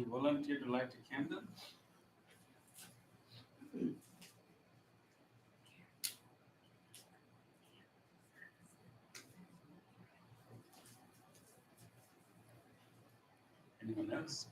volunteer to light a candle? Anyone else?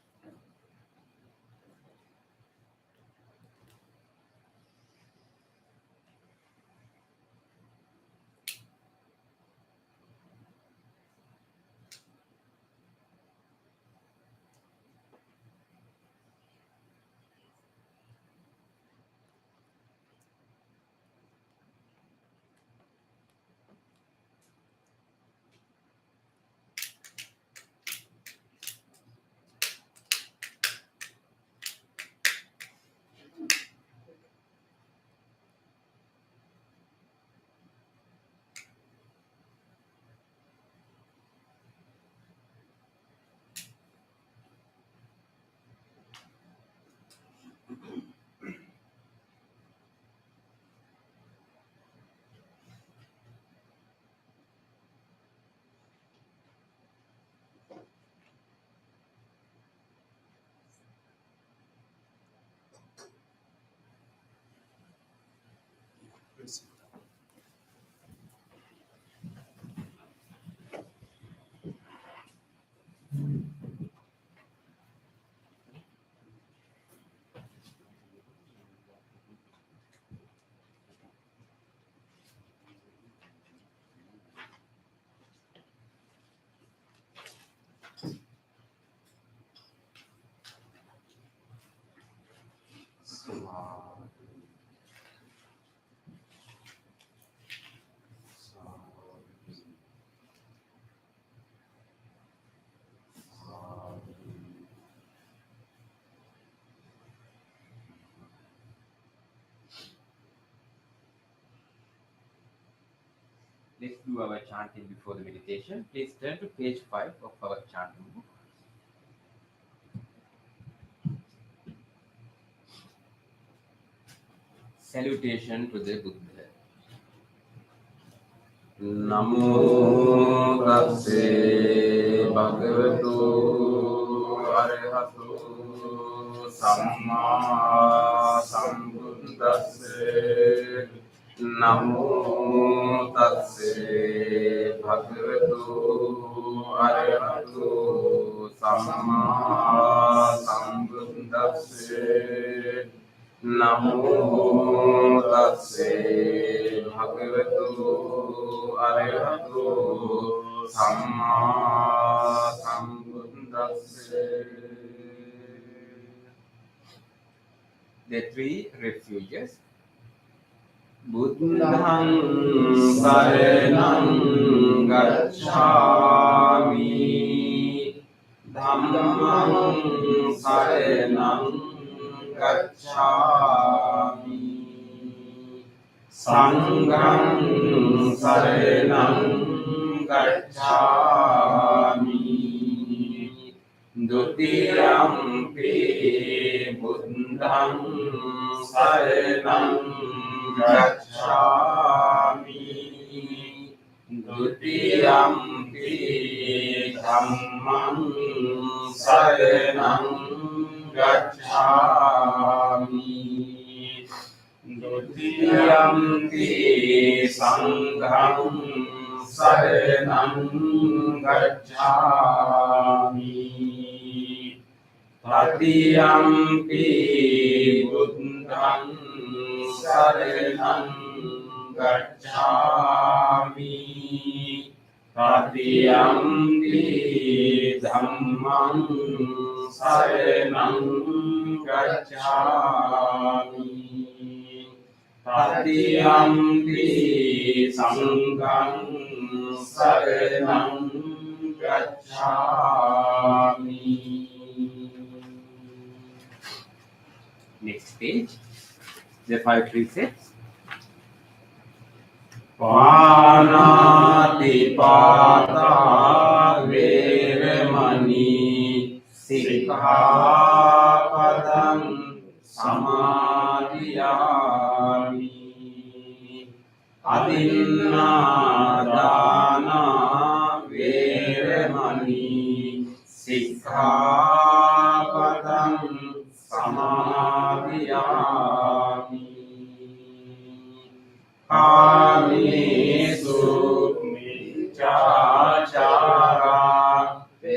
Let's do our chanting before the meditation. Please turn to page 5 of our chanting book. Salutation to the Buddha. Namo tassa bhagavato arahato samma sambuddhassa. Namo tassa bhagavato arahato samma sambuddhassa. Namo tassa bhagavato arahato samma sambuddhassa. The three refuges. Buddhang saranang gacchami, dhammang saranang gacchami, sanghang saranang gacchami, dutiyampi buddhang saranang gacchami, dutiyampi dhammang saranang gacchami, dutiyampi sanghang saranang gacchami, tatiyampi buddhang saranang gacchami, tatiyampi dhammang saranang gacchami, tatiyampi sanghang saranang gacchami. Next page. The 5 precepts. Panatipata veramani sikkhapadam samadhiyami. Adinnādāna veramani sikkhapadam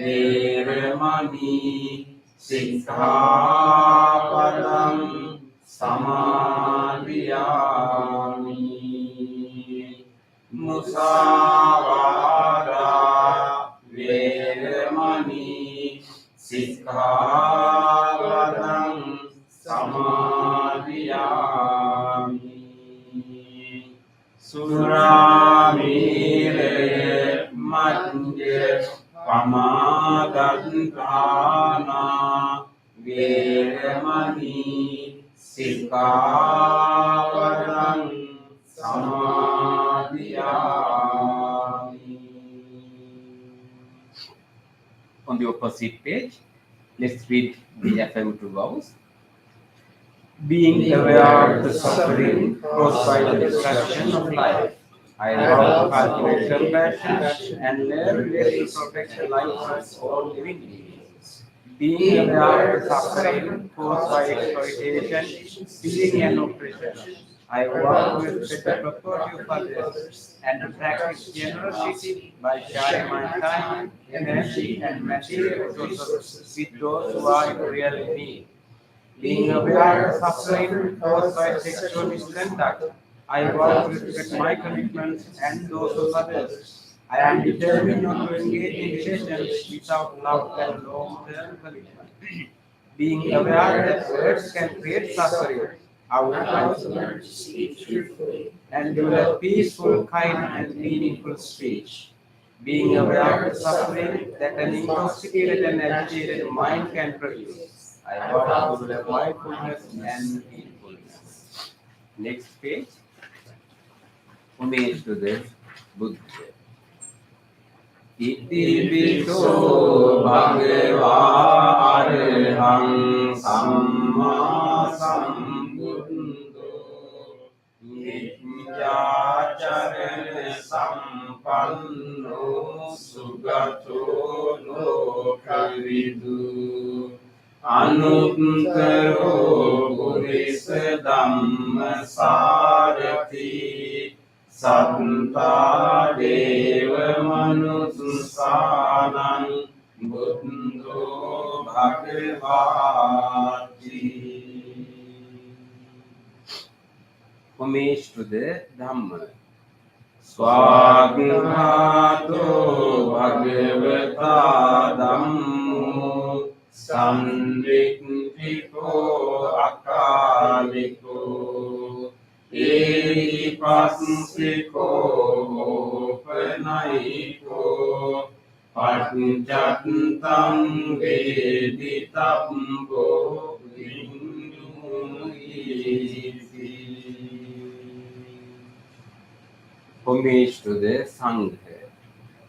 වේරමණී සික්ඛාපදං සමාදියාමි මුසාවාදා වේරමණී සික්ඛාපදං සමාදියාමි සුරාමේරය මජ්ජ පමාදත්තානා වේරමණී සික්ඛාපදං සමාදියාමි. On the opposite page, let's read the affirmative vows. Being aware of the suffering caused by the destruction of life, I vow to cultivate compassion and learn ways to protect the lives of all living beings. Being aware of the suffering caused by exploitation, stealing, and oppression, I vow to respect the property of others and to practice generosity by sharing my time, energy, and material resources with those who are in real need. Being aware of suffering caused by sexual misconduct, I vow to respect my commitments and those of others. I am determined not to engage in relations without love and long-term commitment. Being aware that words can create suffering, I will learn to speak truthfully and develop peaceful, kind, and meaningful speech. Being aware of the suffering that an intoxicated and agitated mind can produce, I vow to develop mindfulness and mindfulness. Next page. Homage to the Buddha. Iti piso bhagava arahang samma sambuddho nityacarana sampanno sugato lokavidu anuttaro purisa dhamma sarati Satta deva manussanan buddho bhagavati. Homage to the Dhamma. Swaghato bhagavata dhammo sandriktiko akaliko Epasiko penaiko Panjattam veditambo vinduisi. Homage to the Sangha.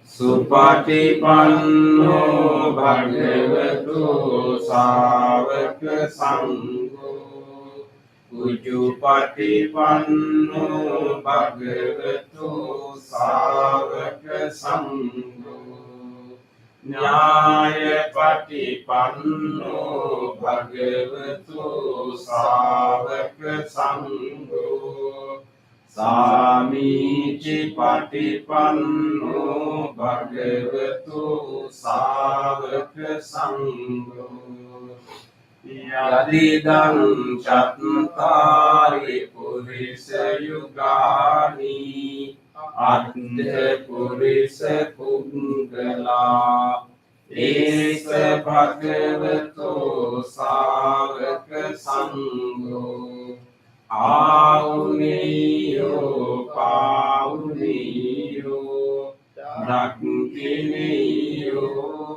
Supatipanno bhagavato savaka sangho Ujupatipanno bhagavato savaka sangho Nyayapatipanno bhagavato savaka sangho Samicipatipanno bhagavato savaka sangho Yadidam chattari purisa yugani Adde purisa pungala Esa bhagavato savaka sangho Auniyo pauniyo Dakiniyo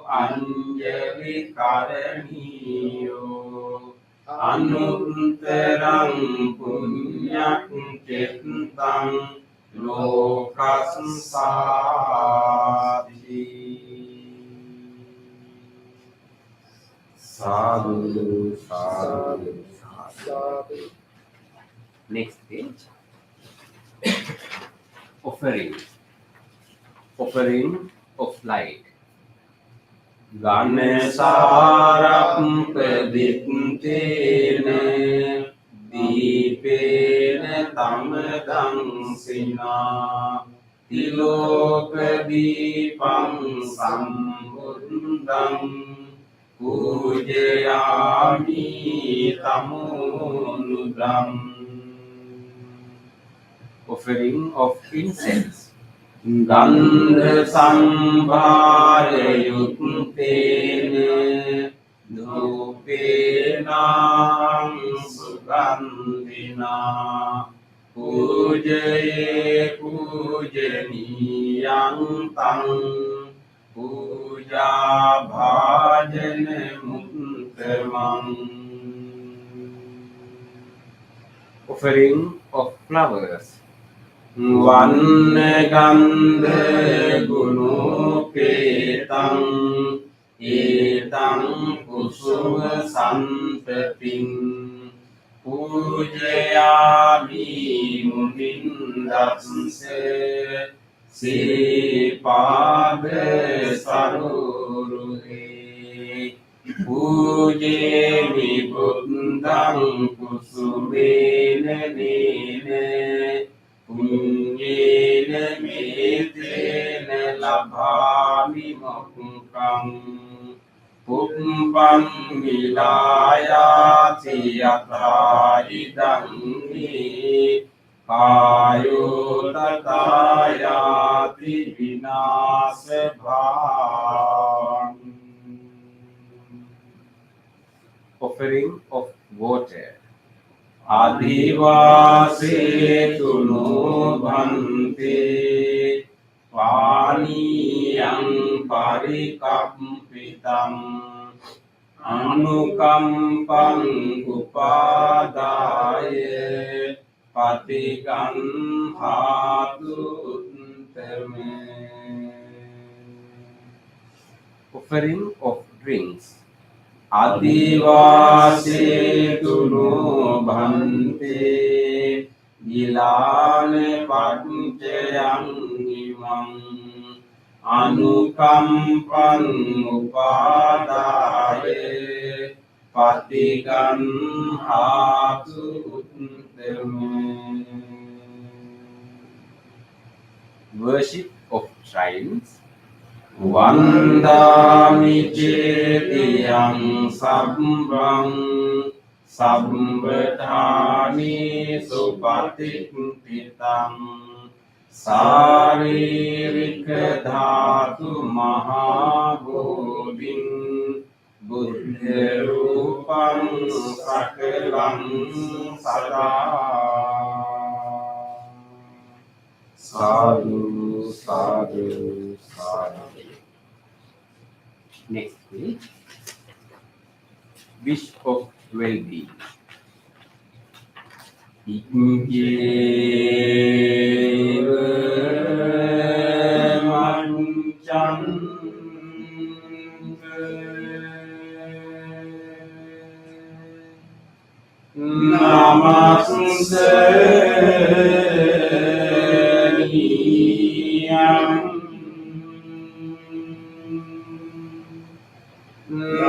anjali karaniyo Anutterang punyak cetang lokasensati. Sadhu, sadhu, sadhu. Next page. Offering. Offering of light. Ganesarappaditene Deepene tamadangsina Tiloka deepam sambuddham tang pujayami tamudam. Offering of incense. Gandha sambhara yuktena dhupenang sugandhina pujaye pujaniyang tang puja bhajana muttamang. Offering of flowers. Vanna gandha gunopetang etang kusuma santating pujayami munindase sipada saruruhe pujemi buddhang kusumena nene punyena metena labhami mokkang pumpang vilayati yatra idang hi kayo tatayati vinasa bhavan. Offering of water. Adivase tuno bhante paniyang parikampitam anukampang upadaya patigan hatuttame. Offering of drinks. Adivase tuno bhante gilane panchayang imang anukampan upadaya patigan hatu uttame. Worship of shrines. Vandami cetiyang sabbang sabbadhani supatikkhitang saririka dhatu mahabodhin buddha rupang sakalang sada. Sadhu, sadhu, sadhu. Next page. Wish of well-being. Ikjeva manchang namaste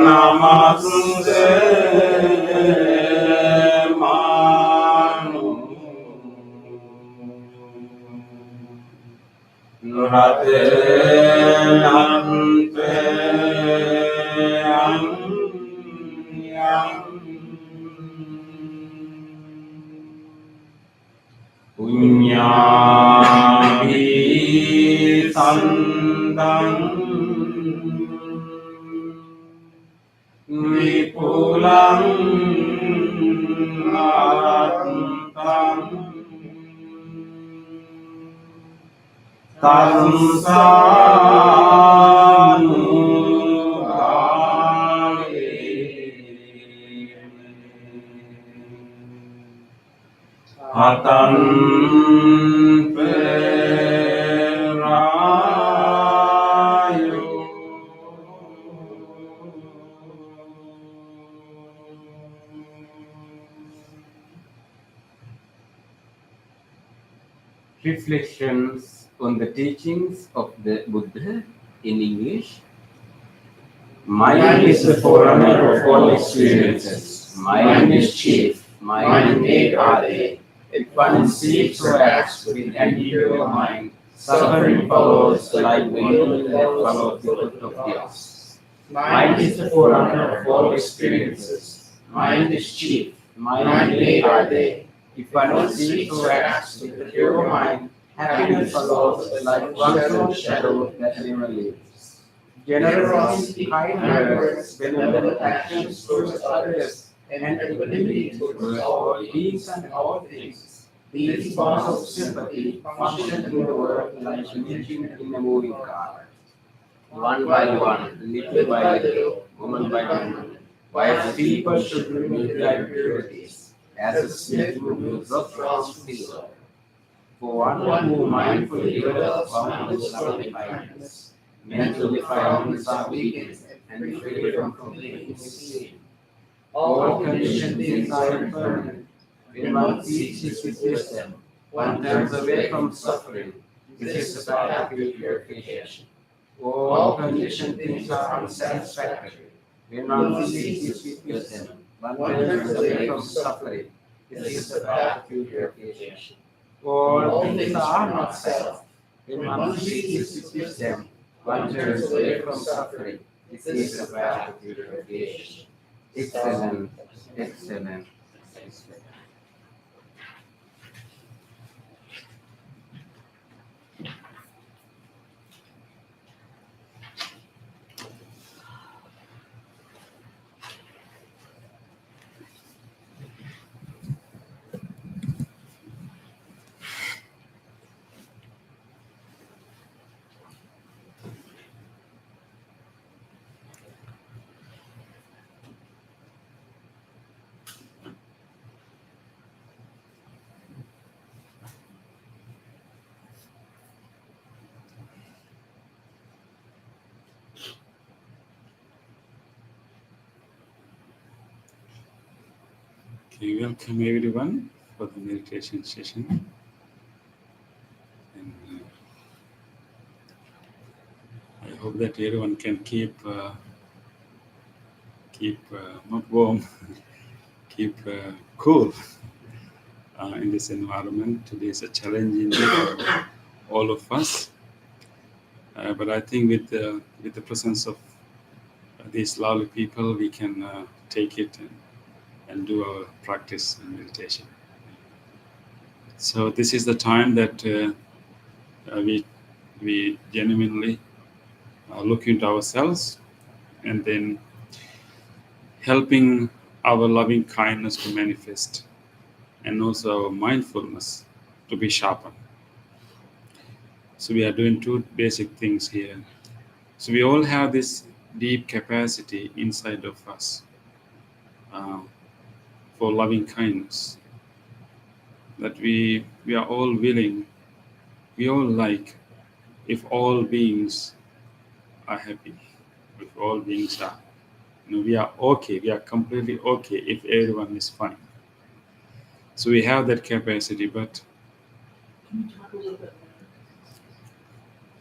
namaste manu rate nante yang punyami sandang vipulang atang tansanu hatan perayu. Reflections on the teachings of the Buddha in English. Mind is the forerunner of all experiences. Mind is chief. Mind made are they. If one seeks or acts with an impure mind, suffering follows like wind that follows the foot of the ox. Mind is the forerunner of all experiences. Mind is chief. Mind made are they. If one seeks or acts with the pure mind, happiness follows like one's own shadow that never leaves. Generosity, kind words, benevolent actions towards others, and equanimity towards all beings and all things. These bonds of sympathy function in the world like an engine in a moving car. One by one, little by little, moment by moment, wise people should remove their impurities, as a smith removes rough from silver. For one who mindfully develops boundless loving kindness, mentally defilements are weakened and free from complaining sin. All conditioned things are impermanent. When one ceases with wisdom, one turns away from suffering. This is the path of purification. All conditioned things are unsatisfactory. When one ceases with wisdom, one turns away from suffering. This is the path of purification. All things are not self. When one ceases with wisdom, one turns away from suffering. This is the path of purification. Excellent, excellent, excellent. Okay, welcome everyone for the meditation session. And I hope that everyone can keep not warm, keep cool in this environment. Today is a challenging day for all of us, but I think with the presence of these lovely people, we can take it and do our practice and meditation. So this is the time that we genuinely look into ourselves and then helping our loving kindness to manifest and also our mindfulness to be sharpened. So we are doing two basic things here. So we all have this deep capacity inside of us for loving kindness, that we are all willing, we all like if all beings are happy, if all beings are, we are okay, we are completely okay if everyone is fine. So we have that capacity, but Can you talk a little bit louder?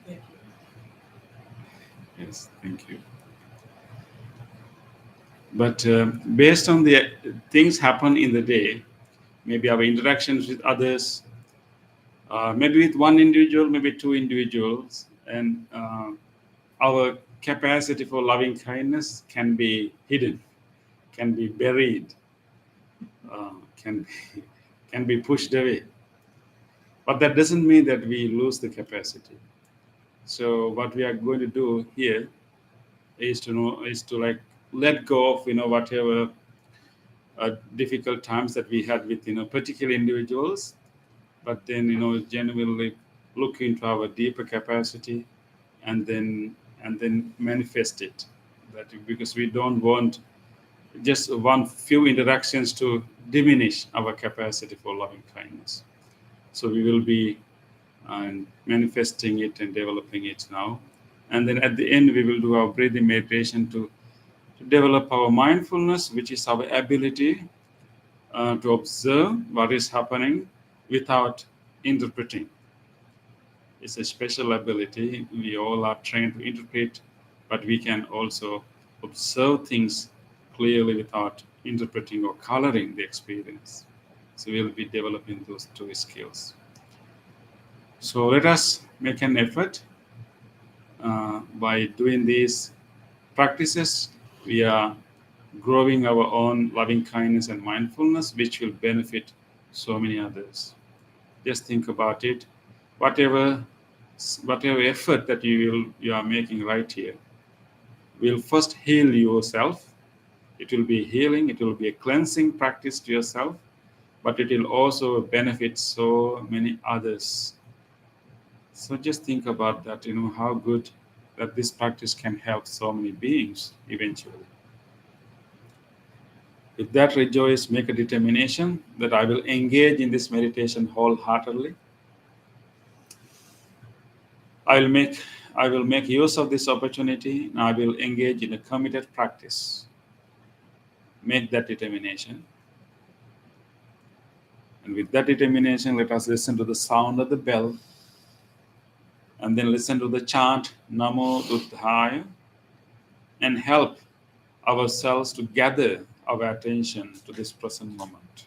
Thank you. yes, thank you. But based on the things happen in the day, maybe our interactions with others, maybe with one individual, maybe two individuals, and our capacity for loving kindness can be hidden, can be buried, can be pushed away. But that doesn't mean that we lose the capacity. So what we are going to do here is to like let go of whatever difficult times that we had with particular individuals, but then genuinely look into our deeper capacity and then manifest it, that because we don't want just one few interactions to diminish our capacity for loving kindness. So we will be manifesting it and developing it now, and then at the end we will do our breathing meditation to develop our mindfulness, which is our ability to observe what is happening without interpreting. It's a special ability. We all are trained to interpret, but we can also observe things clearly without interpreting or coloring the experience. So we'll be developing those two skills. So let us make an effort by doing this practices, we are growing our own loving kindness and mindfulness, which will benefit so many others. Just think about it. Whatever effort that you are making right here will first heal yourself. It will be healing, it will be a cleansing practice to yourself, but it will also benefit so many others. So just think about that, how good that this practice can help so many beings eventually. With that, rejoice, make a determination that I will engage in this meditation wholeheartedly. I will make use of this opportunity, and I will engage in a committed practice. Make that determination. And with that determination, let us listen to the sound of the bell, and then listen to the chant Namo Buddhaya, and help ourselves to gather our attention to this present moment.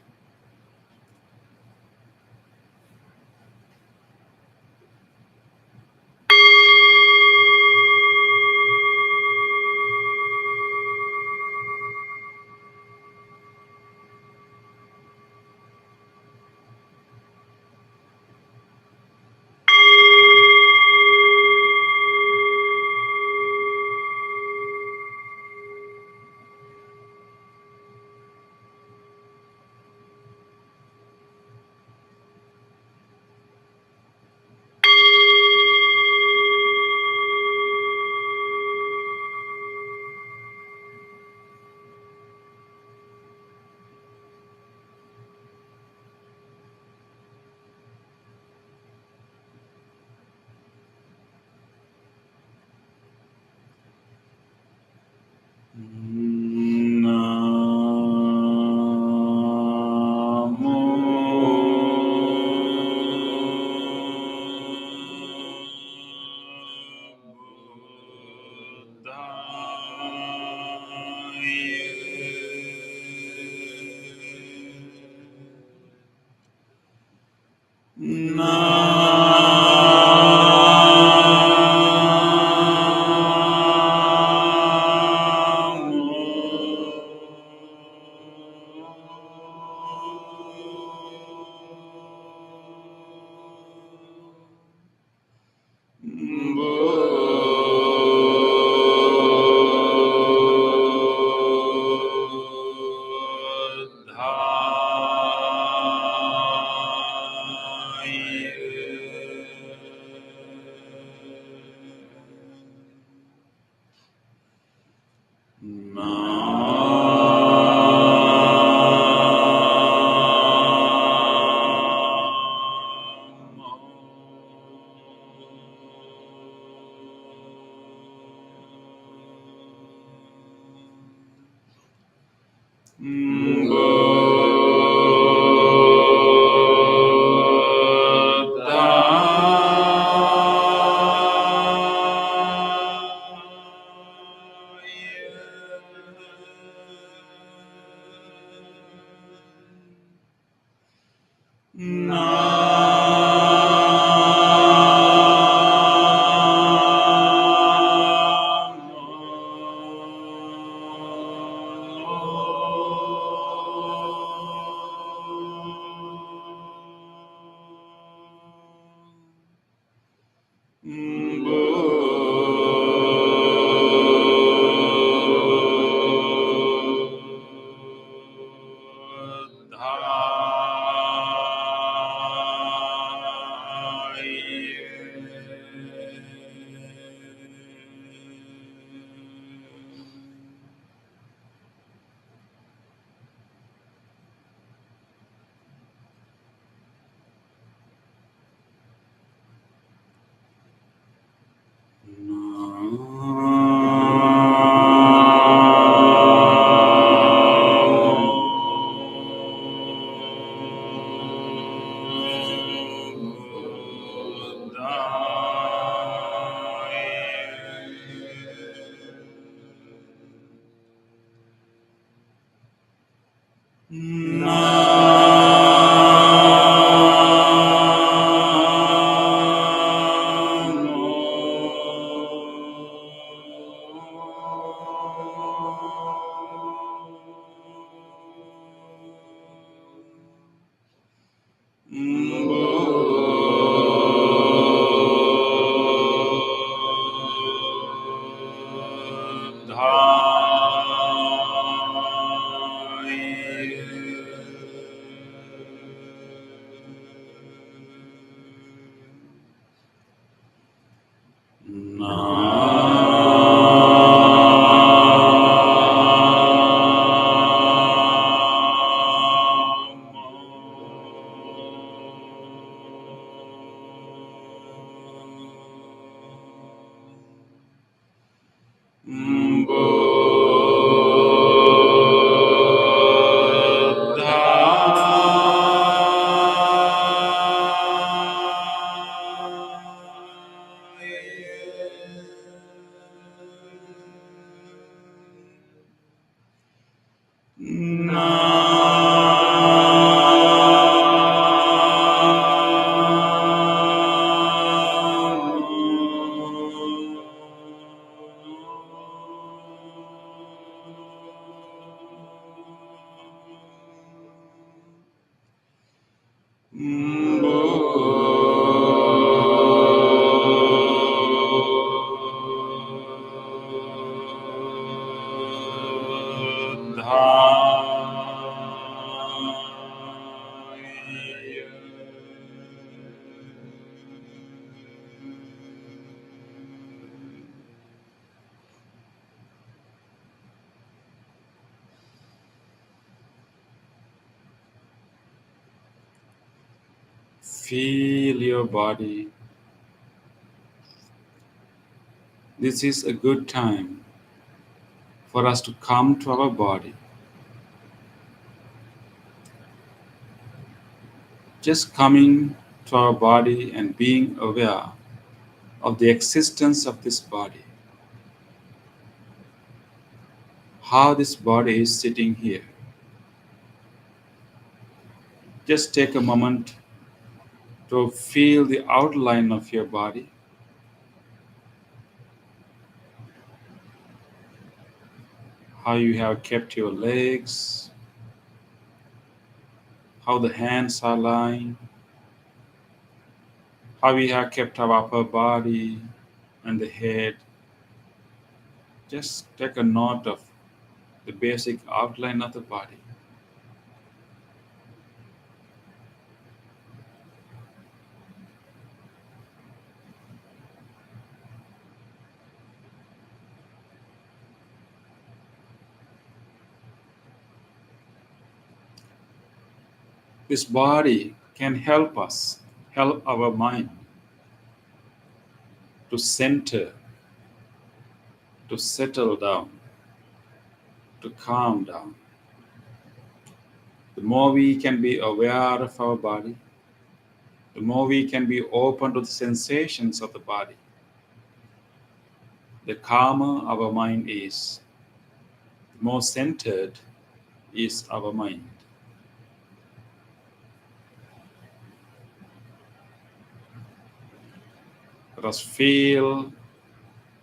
Feel your body. This is a good time for us to come to our body. Just coming to our body and being aware of the existence of this body. How this body is sitting here. Just take a moment to feel the outline of your body. How you have kept your legs. How the hands are lying. How we have kept our upper body and the head. Just take a note of the basic outline of the body. This body can help us, help our mind to center, to settle down, to calm down. The more we can be aware of our body, the more we can be open to the sensations of the body, the calmer our mind is, the more centered is our mind. Let us feel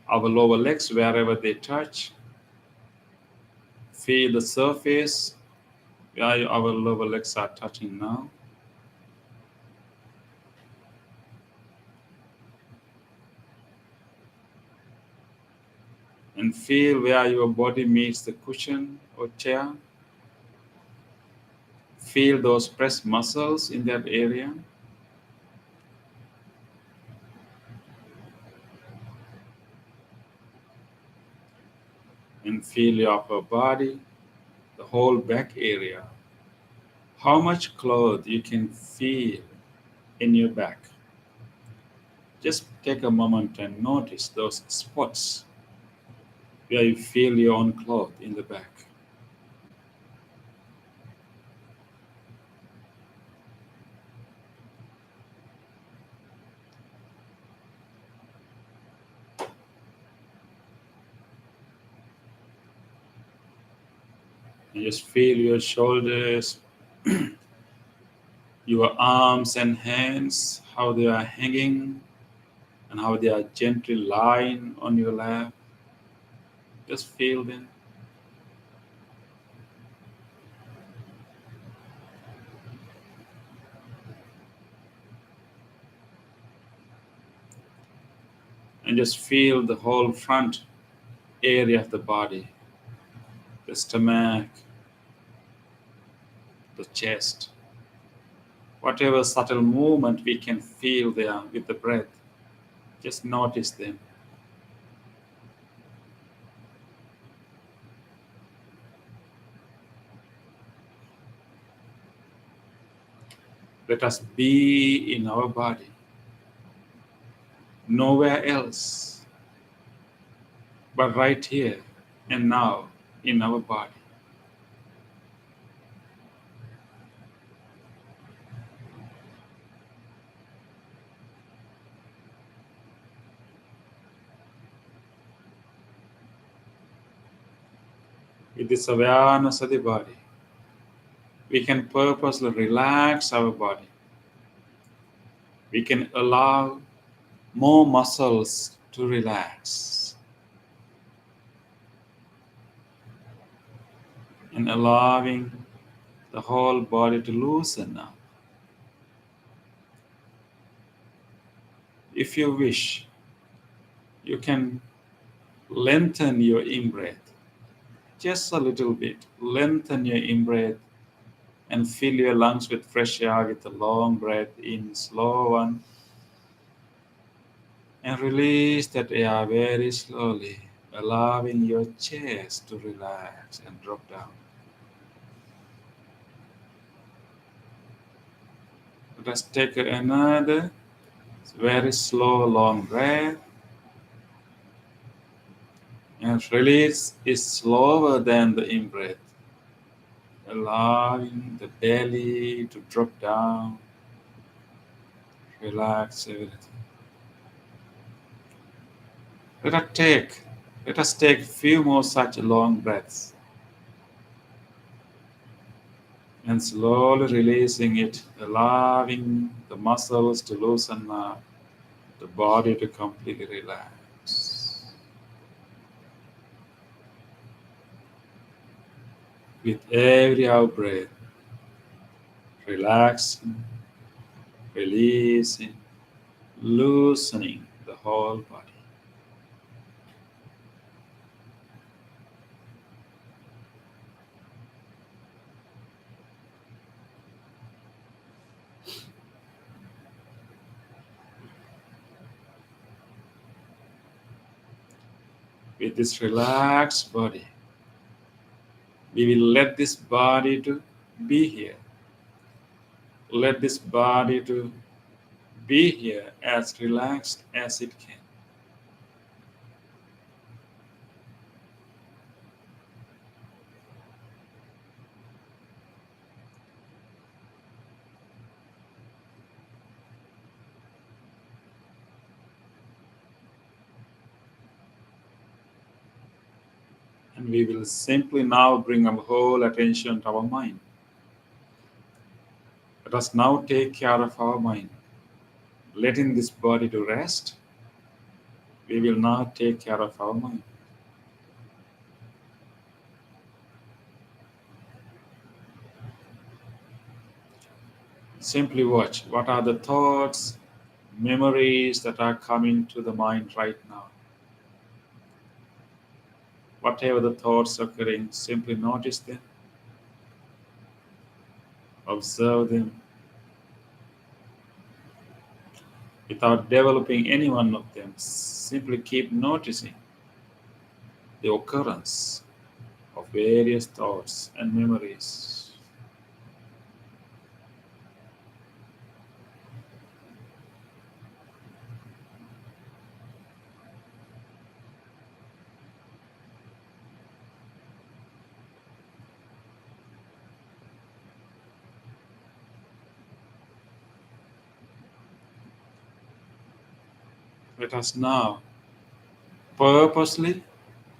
our lower legs wherever they touch. Feel the surface where our lower legs are touching now. And feel where your body meets the cushion or chair. Feel those pressed muscles in that area. And feel your upper body, the whole back area. How much cloth you can feel in your back. Just take a moment and notice those spots where you feel your own cloth in the back. And just feel your shoulders, your arms and hands, how they are hanging and how they are gently lying on your lap. Just feel them. And just feel the whole front area of the body, the stomach, the chest. Whatever subtle movement we can feel there with the breath, just notice them. Let us be in our body, nowhere else, but right here and now in our body. With this awareness of the body, we can purposely relax our body. We can allow more muscles to relax and allowing the whole body to loosen up. If you wish, you can lengthen your in-breath just a little bit. Lengthen your in-breath and fill your lungs with fresh air with a long breath in, slow one, and release that air very slowly, allowing your chest to relax and drop down. Let us take another very slow, long breath. And release is slower than the in-breath, allowing the belly to drop down, relax everything. Let us take few more such long breaths and slowly releasing it, allowing the muscles to loosen up, the body to completely relax. With every out breath, relaxing, releasing, loosening the whole body. With this relaxed body, we will let this body to be here. Let this body to be here as relaxed as it can. And we will simply now bring our whole attention to our mind. Let us now take care of our mind. Letting this body to rest, we will now take care of our mind. Simply watch what are the thoughts, memories that are coming to the mind right now. Whatever the thoughts occurring, simply notice them, observe them, without developing any one of them. Simply keep noticing the occurrence of various thoughts and memories. Let us now purposely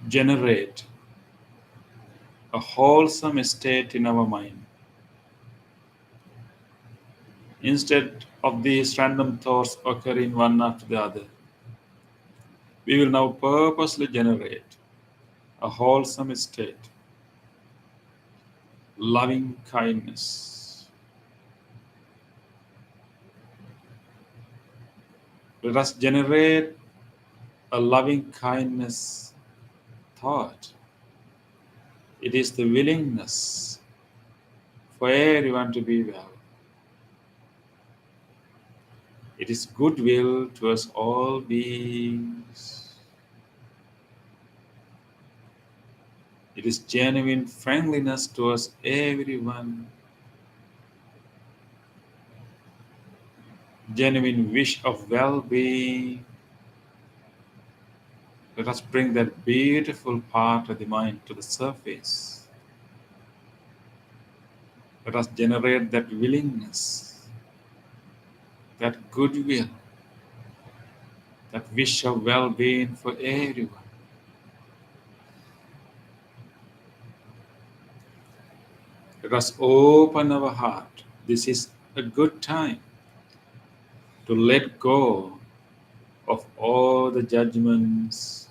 generate a wholesome state in our mind. Instead of these random thoughts occurring one after the other, we will now purposely generate a wholesome state, loving kindness. Let us generate a loving kindness thought. It is the willingness for everyone to be well. It is goodwill towards all beings. It is genuine friendliness towards everyone. Genuine wish of well-being. Let us bring that beautiful part of the mind to the surface. Let us generate that willingness, that goodwill, that wish of well-being for everyone. Let us open our heart. This is a good time to let go of all the judgments,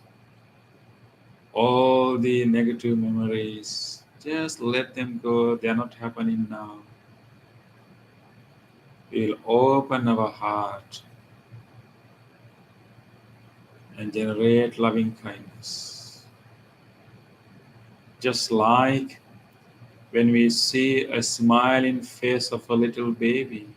all the negative memories. Just let them go. They are not happening now. We'll open our heart and generate loving kindness. Just like when we see a smiling face of a little baby,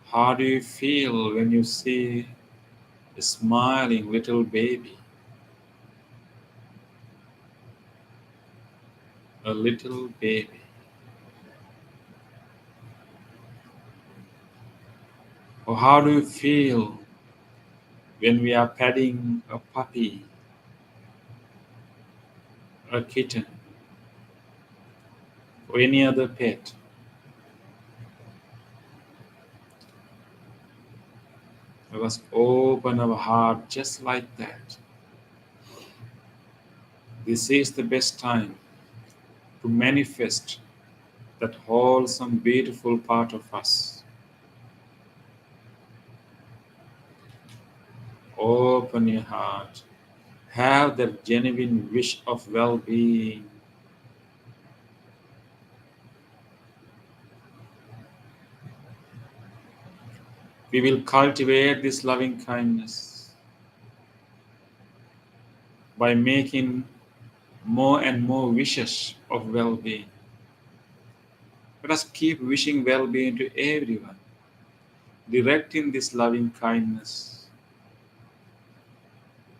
how do you feel when you see a smiling little baby? A little baby. Or how do you feel when we are petting a puppy, a kitten, or any other pet? Let us open our heart just like that. This is the best time to manifest that wholesome, beautiful part of us. Open your heart. Have that genuine wish of well-being. We will cultivate this loving kindness by making more and more wishes of well-being. Let us keep wishing well-being to everyone, directing this loving kindness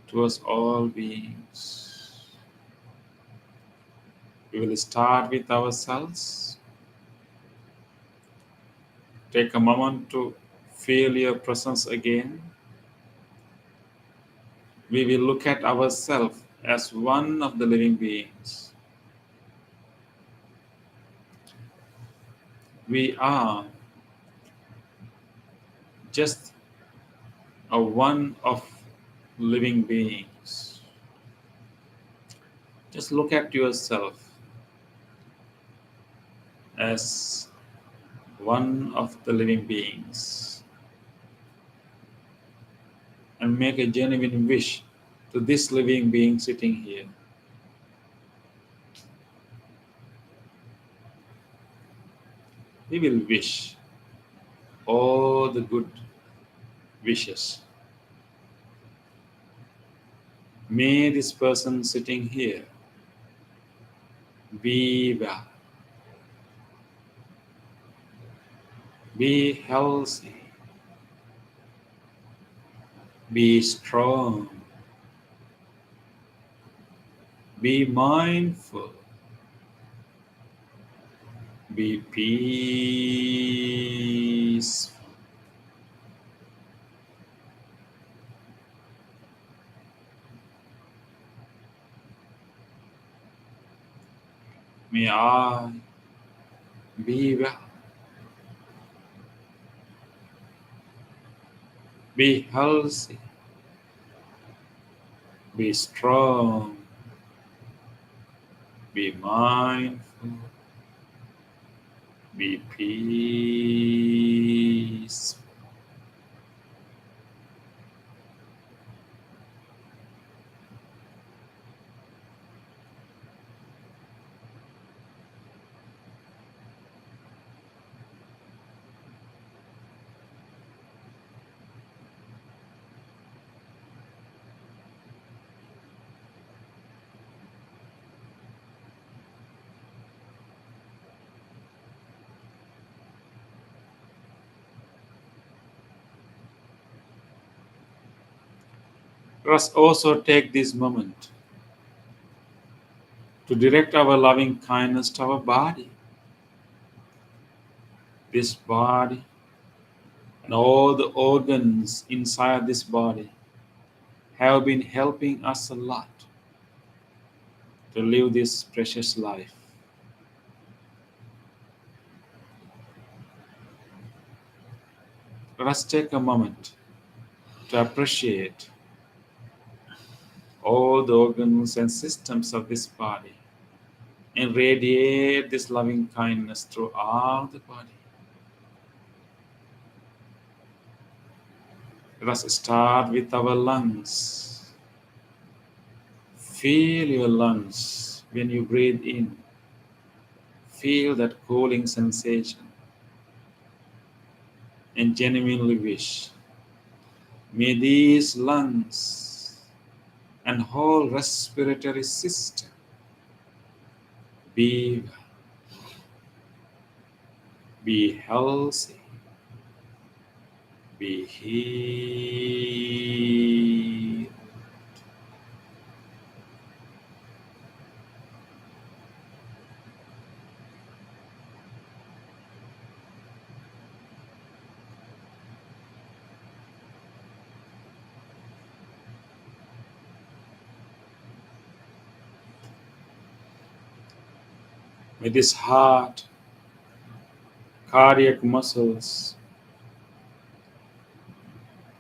towards all beings. We will start with ourselves. Take a moment to feel your presence again. We will look at ourselves as one of the living beings. We are just a one of living beings. Just look at yourself as one of the living beings and make a genuine wish to this living being sitting here. We will wish all the good wishes. May this person sitting here be well, be healthy, be strong, be mindful, be peaceful. May I be well, be healthy, be strong, be mindful, be peaceful. Let us also take this moment to direct our loving kindness to our body. This body and all the organs inside this body have been helping us a lot to live this precious life. Let us take a moment to appreciate all the organs and systems of this body and radiate this loving kindness throughout the body. Let us start with our lungs. Feel your lungs when you breathe in. Feel that cooling sensation and genuinely wish, may these lungs and whole respiratory system be healthy, be healed. May this heart, cardiac muscles,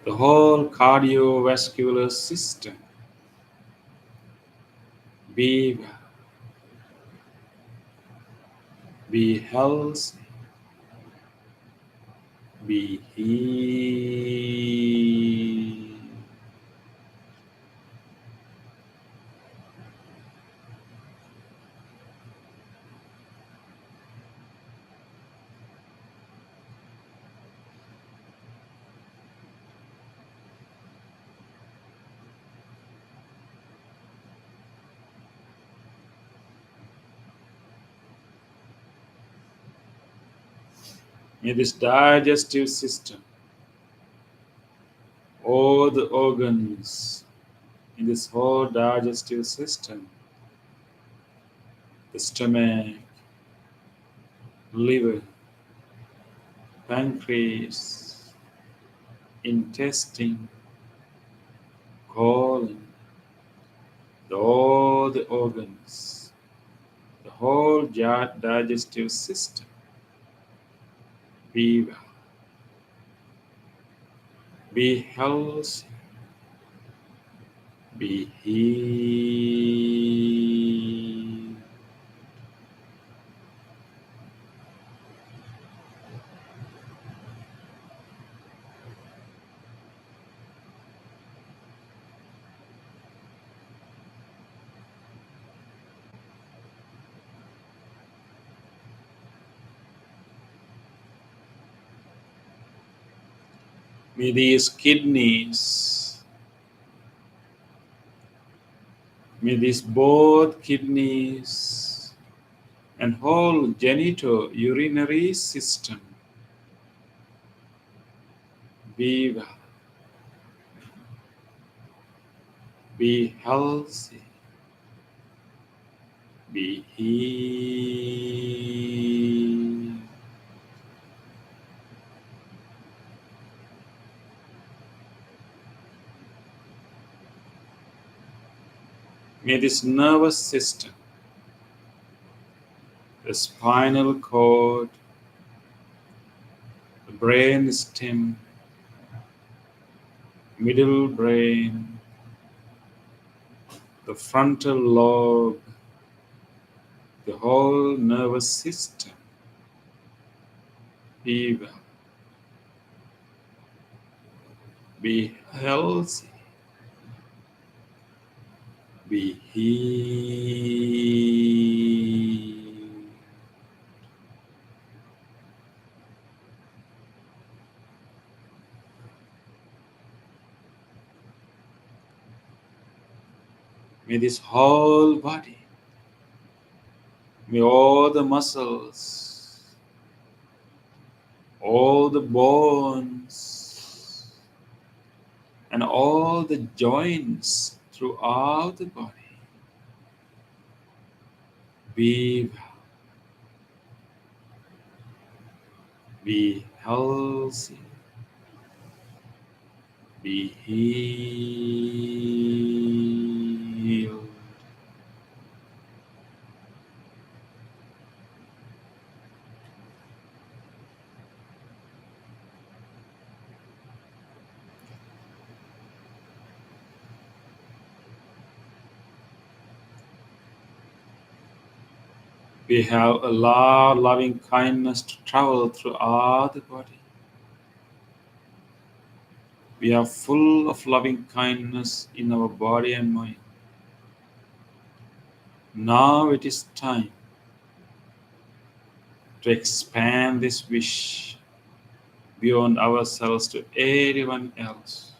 the whole cardiovascular system be healthy, be healed. May this digestive system, all the organs in this whole digestive system, the stomach, liver, pancreas, intestine, colon, all the organs, the whole digestive system be well, be healthy, be healed. May these kidneys, may these both kidneys and whole genitourinary system be well, be healthy, be healed. May this nervous system, the spinal cord, the brain stem, middle brain, the frontal lobe, the whole nervous system be well, be healthy, be healed. May this whole body, may all the muscles, all the bones, and all the joints throughout the body be well, be healthy, be healed. We have allowed loving kindness to travel throughout the body. We are full of loving kindness in our body and mind. Now it is time to expand this wish beyond ourselves to everyone else.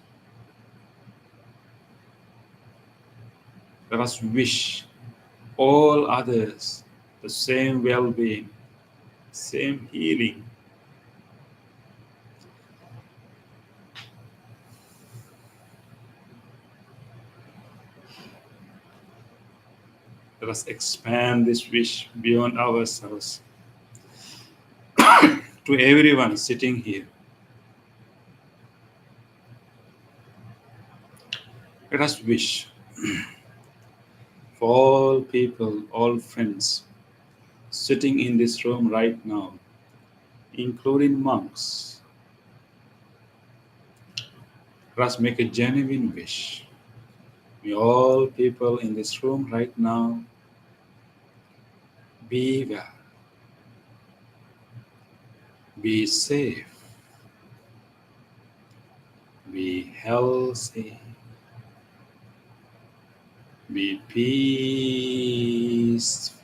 Let us wish all others the same well being, same healing. Let us expand this wish beyond ourselves to everyone sitting here. Let us wish for all people, all friends sitting in this room right now, including monks. Let us make a genuine wish. May all people in this room right now be well, be safe, be healthy, be peaceful.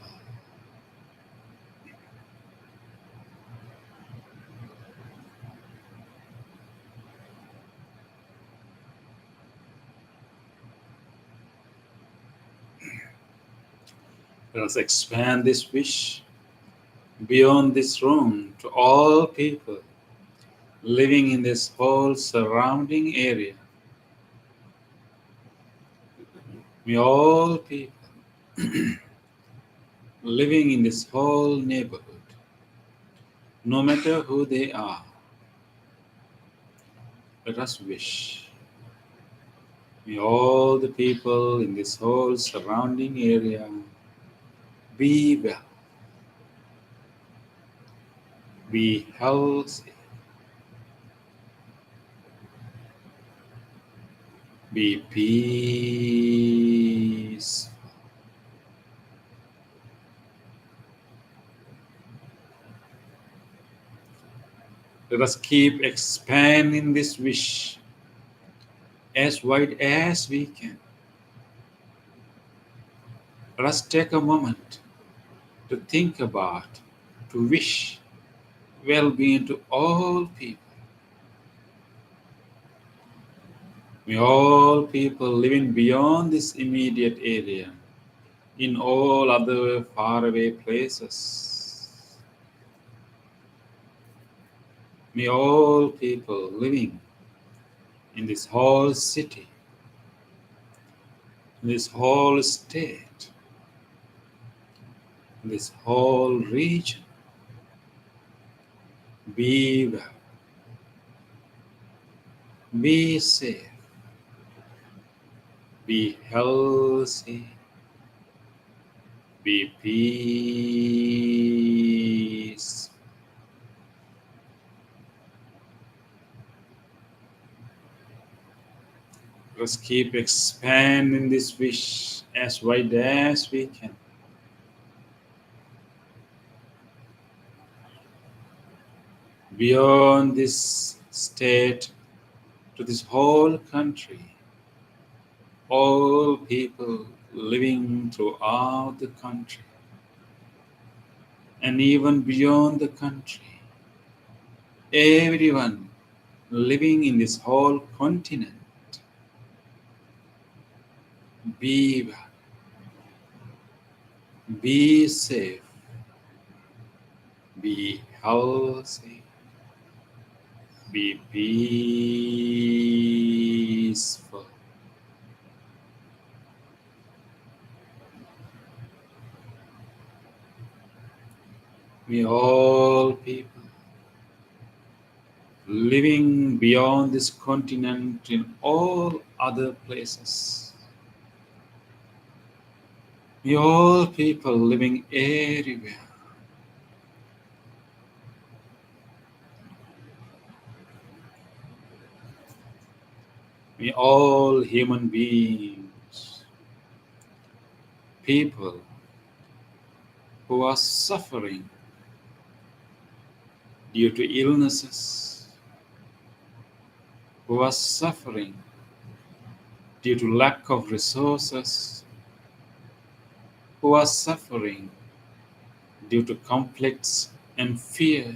Let us expand this wish beyond this room to all people living in this whole surrounding area. May all people living in this whole neighborhood, no matter who they are, let us wish. May all the people in this whole surrounding area be well, be healthy, be peaceful. Let us keep expanding this wish as wide as we can. Let us take a moment to think about, to wish well-being to all people. May all people living beyond this immediate area, in all other faraway places. May all people living in this whole city, in this whole state, in this whole region, be well, be safe, be healthy, be peaceful. Let's keep expanding this wish as wide as we can. Beyond this state to this whole country, all people living throughout the country, and even beyond the country, everyone living in this whole continent, be well, be safe, be healthy, be peaceful. May all people living beyond this continent in all other places, may all people living everywhere, may all human beings, people who are suffering due to illnesses, who are suffering due to lack of resources, who are suffering due to conflicts and fear.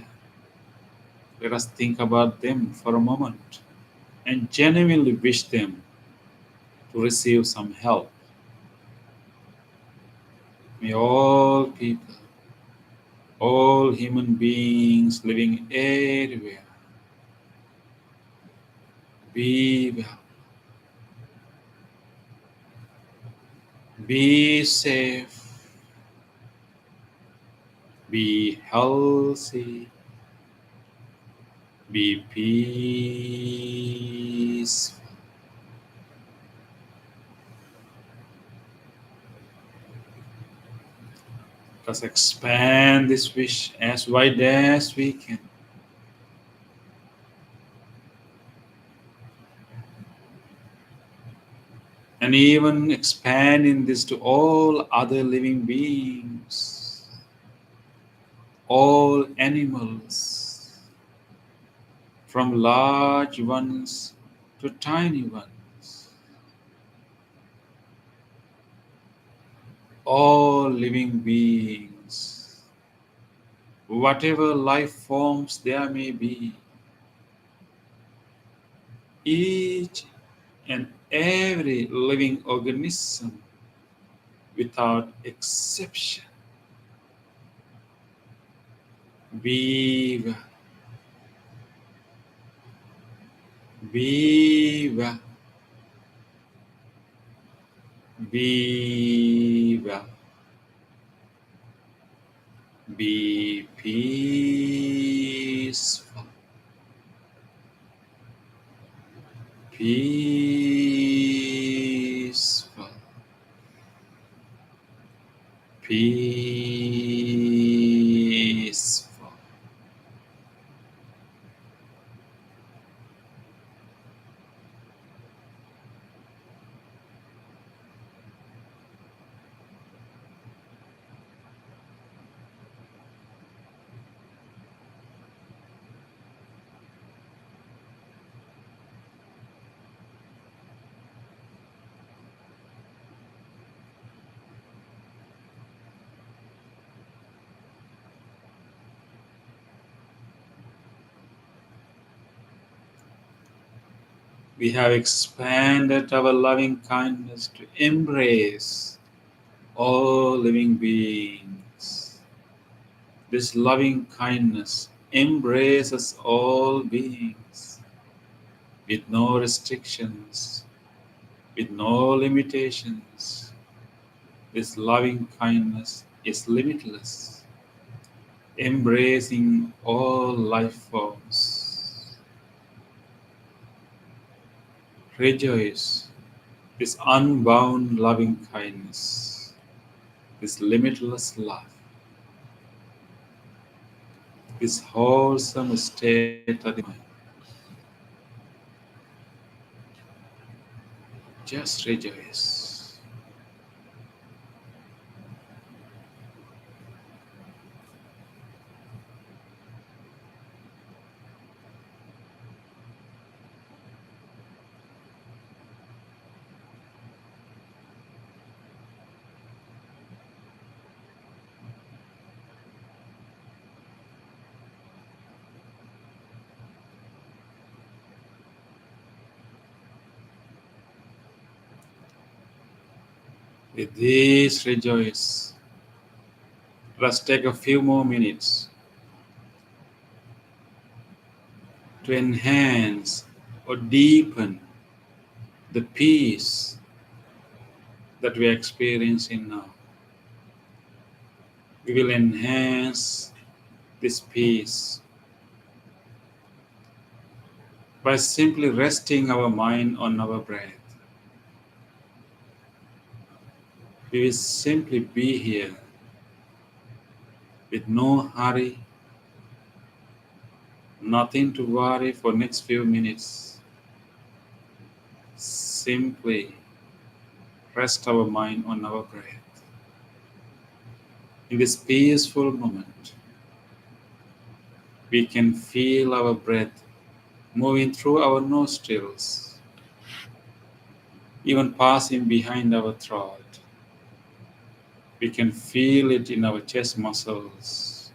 Let us think about them for a moment and genuinely wish them to receive some help. May all people, all human beings living anywhere, be well, be safe, be healthy, be peaceful. Let's expand this wish as wide as we can. And even expanding this to all other living beings, all animals, from large ones to tiny ones, all living beings, whatever life forms there may be, each and every living organism without exception. Be well, be well, be well, be peaceful, peaceful, peaceful. We have expanded our loving kindness to embrace all living beings. This loving kindness embraces all beings with no restrictions, with no limitations. This loving kindness is limitless, embracing all life forms. Rejoice, this unbound loving kindness, this limitless love, this wholesome state of the mind. Just rejoice. With this rejoice, let's take a few more minutes to enhance or deepen the peace that we are experiencing now. We will enhance this peace by simply resting our mind on our breath. We will simply be here with no hurry, nothing to worry for next few minutes. Simply rest our mind on our breath. In this peaceful moment, we can feel our breath moving through our nostrils, even passing behind our throat. We can feel it in our chest muscles.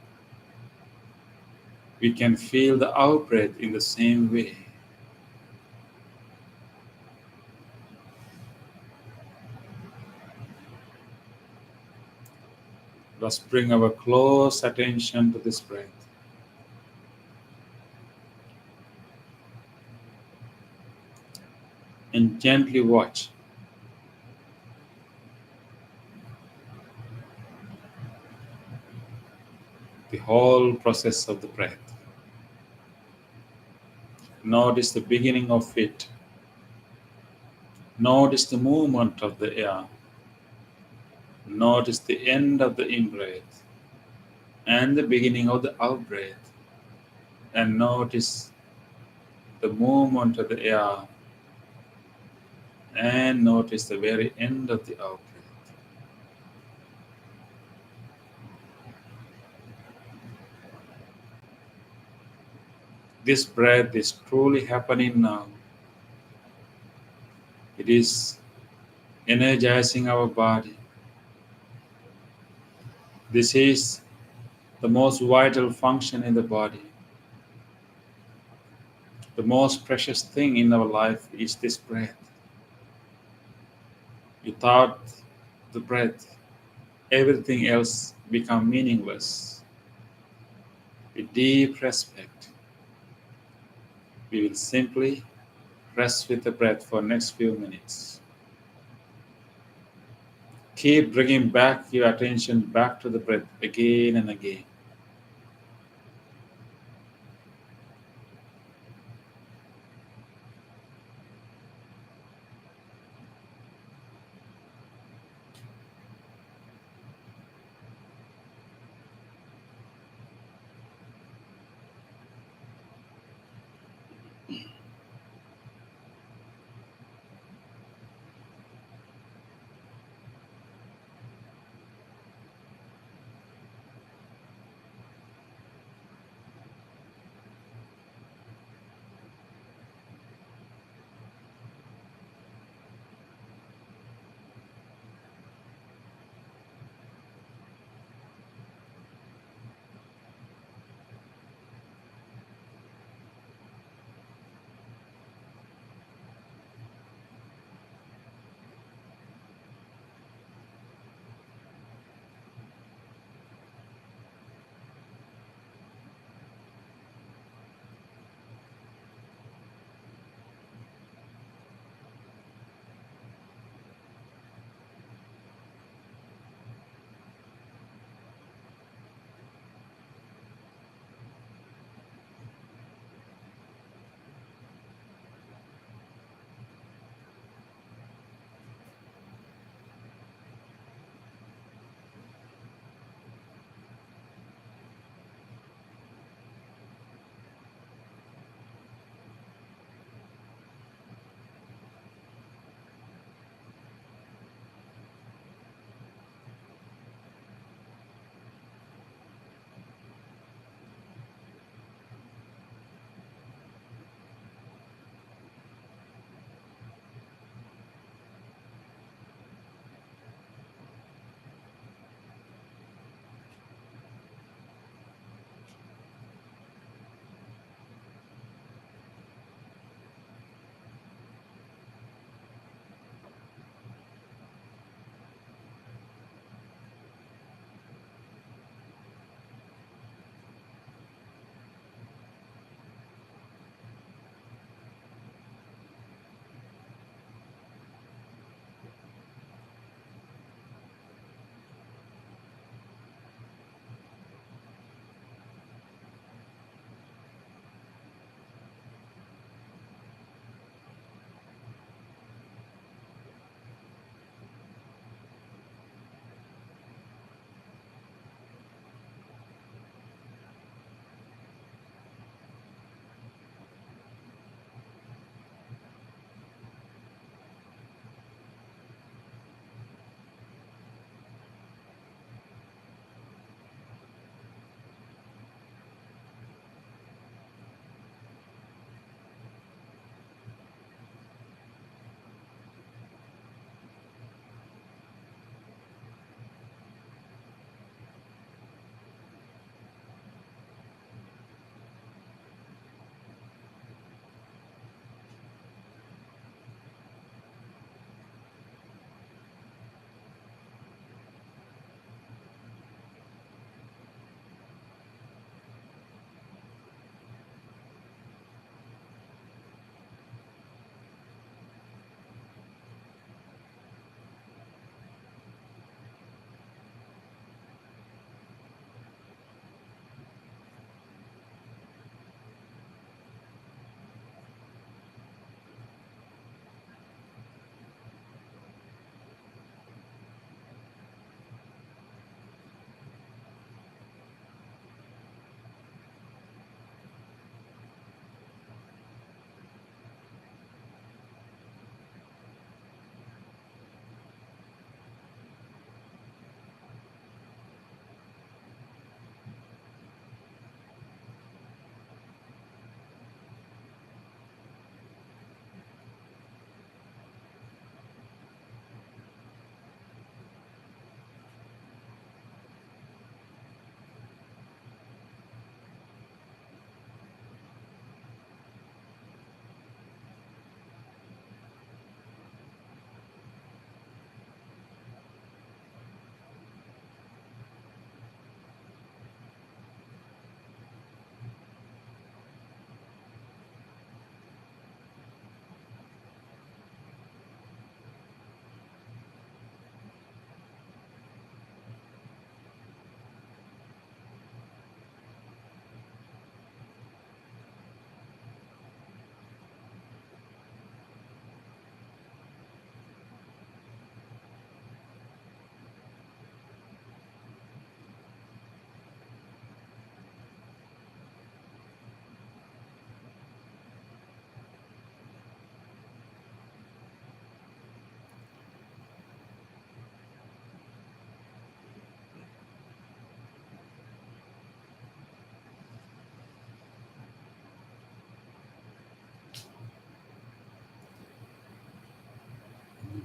We can feel the out breath in the same way. Let's bring our close attention to this breath. And gently watch the whole process of the breath. Notice the beginning of it. Notice the movement of the air. Notice the end of the in-breath and the beginning of the out-breath. And notice the movement of the air and notice the very end of the out-breath. This breath is truly happening now. It is energizing our body. This is the most vital function in the body. The most precious thing in our life is this breath. Without the breath, everything else becomes meaningless. With deep respect, we will simply rest with the breath for next few minutes. Keep bringing back your attention back to the breath again and again.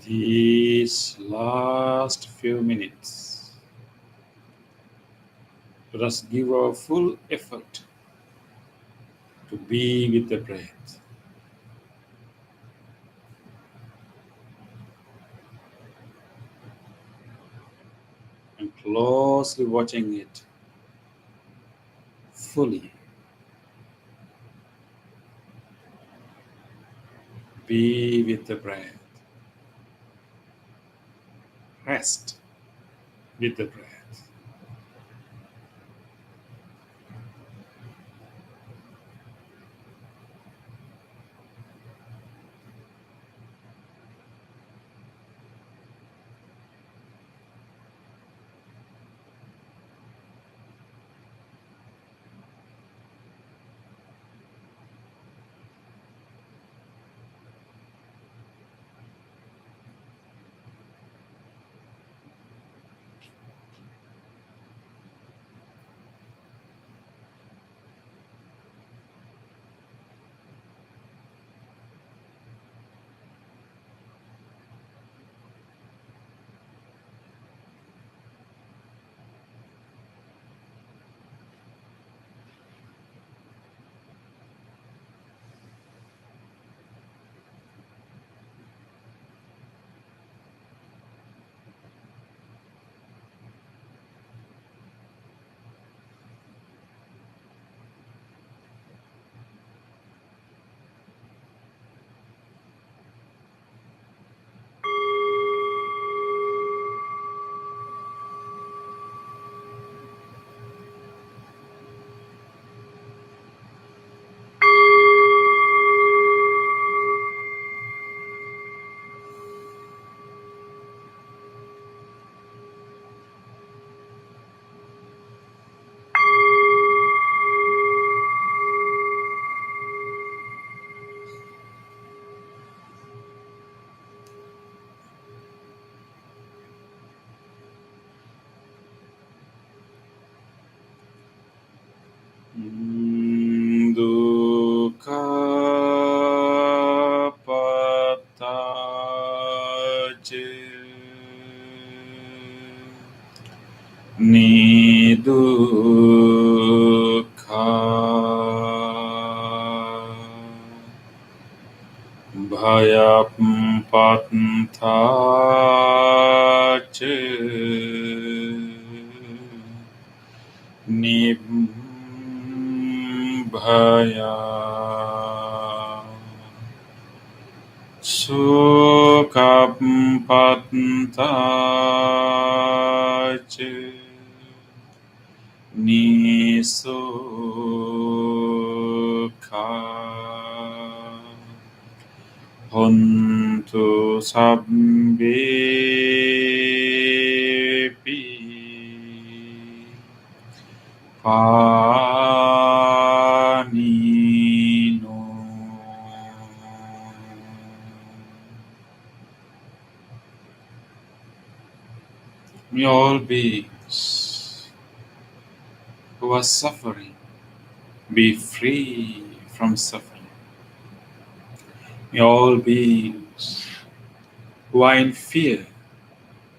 These last few minutes, let us give our full effort to be with the breath. And closely watching it fully. Be with the breath. Rest with the breath. Dukkha pataje Nidukkha Bhayapanthaje Nibbhaya Sukhampathaje Nisukha Hontu Sabbepi Panino. May all beings who are suffering be free from suffering. May all beings who are in fear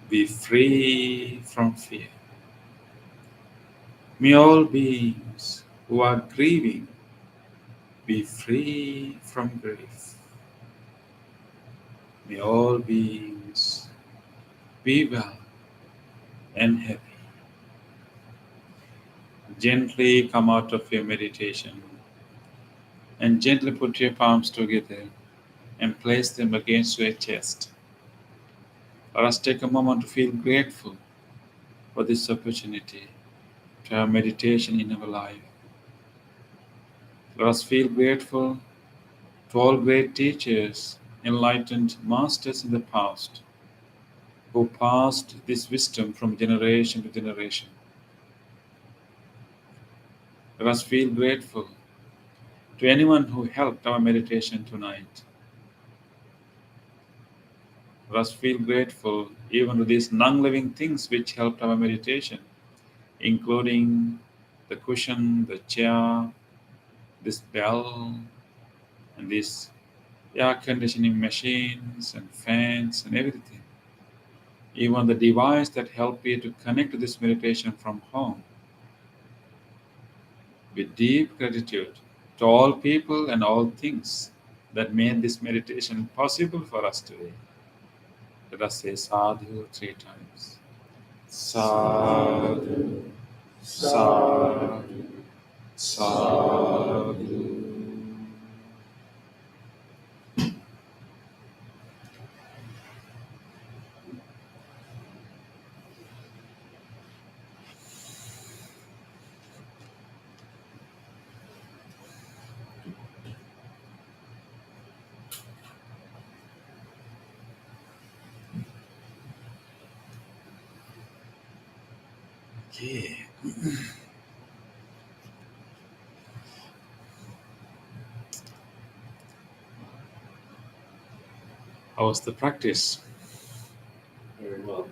be free from fear. May all beings who are grieving be free from grief. May all beings be well and happy. Gently come out of your meditation and gently put your palms together and place them against your chest. Let us take a moment to feel grateful for this opportunity to have meditation in our life. Let us feel grateful to all great teachers, enlightened masters in the past, who passed this wisdom from generation to generation. Let us feel grateful to anyone who helped our meditation tonight. Let us feel grateful even to these non-living things which helped our meditation, including the cushion, the chair, this bell, and this air conditioning machines and fans and everything. Even the device that help you to connect to this meditation from home. With deep gratitude to all people and all things that made this meditation possible for us today. Let us say sadhu 3 times. Sadhu, sadhu, sadhu. Okay. How was the practice? Very well.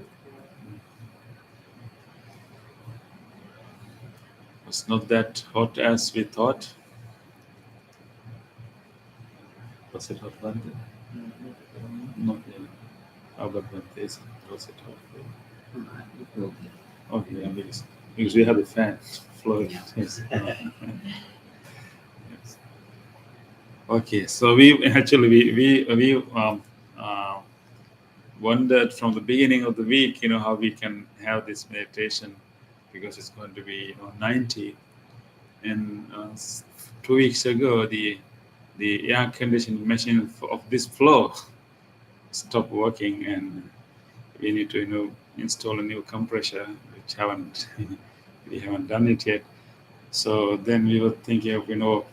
Was not that hot as we thought? Was it hot, Bhante? Not really. How about Bhante? Was it hot? Okay, yeah, because we have the fan flowing. Yes. Yes. Okay, so we wondered from the beginning of the week, how we can have this meditation, because it's going to be 90, and 2 weeks ago the air conditioning machine of this floor stopped working, and we need to install a new compressor, which we haven't done it yet. So then we were thinking of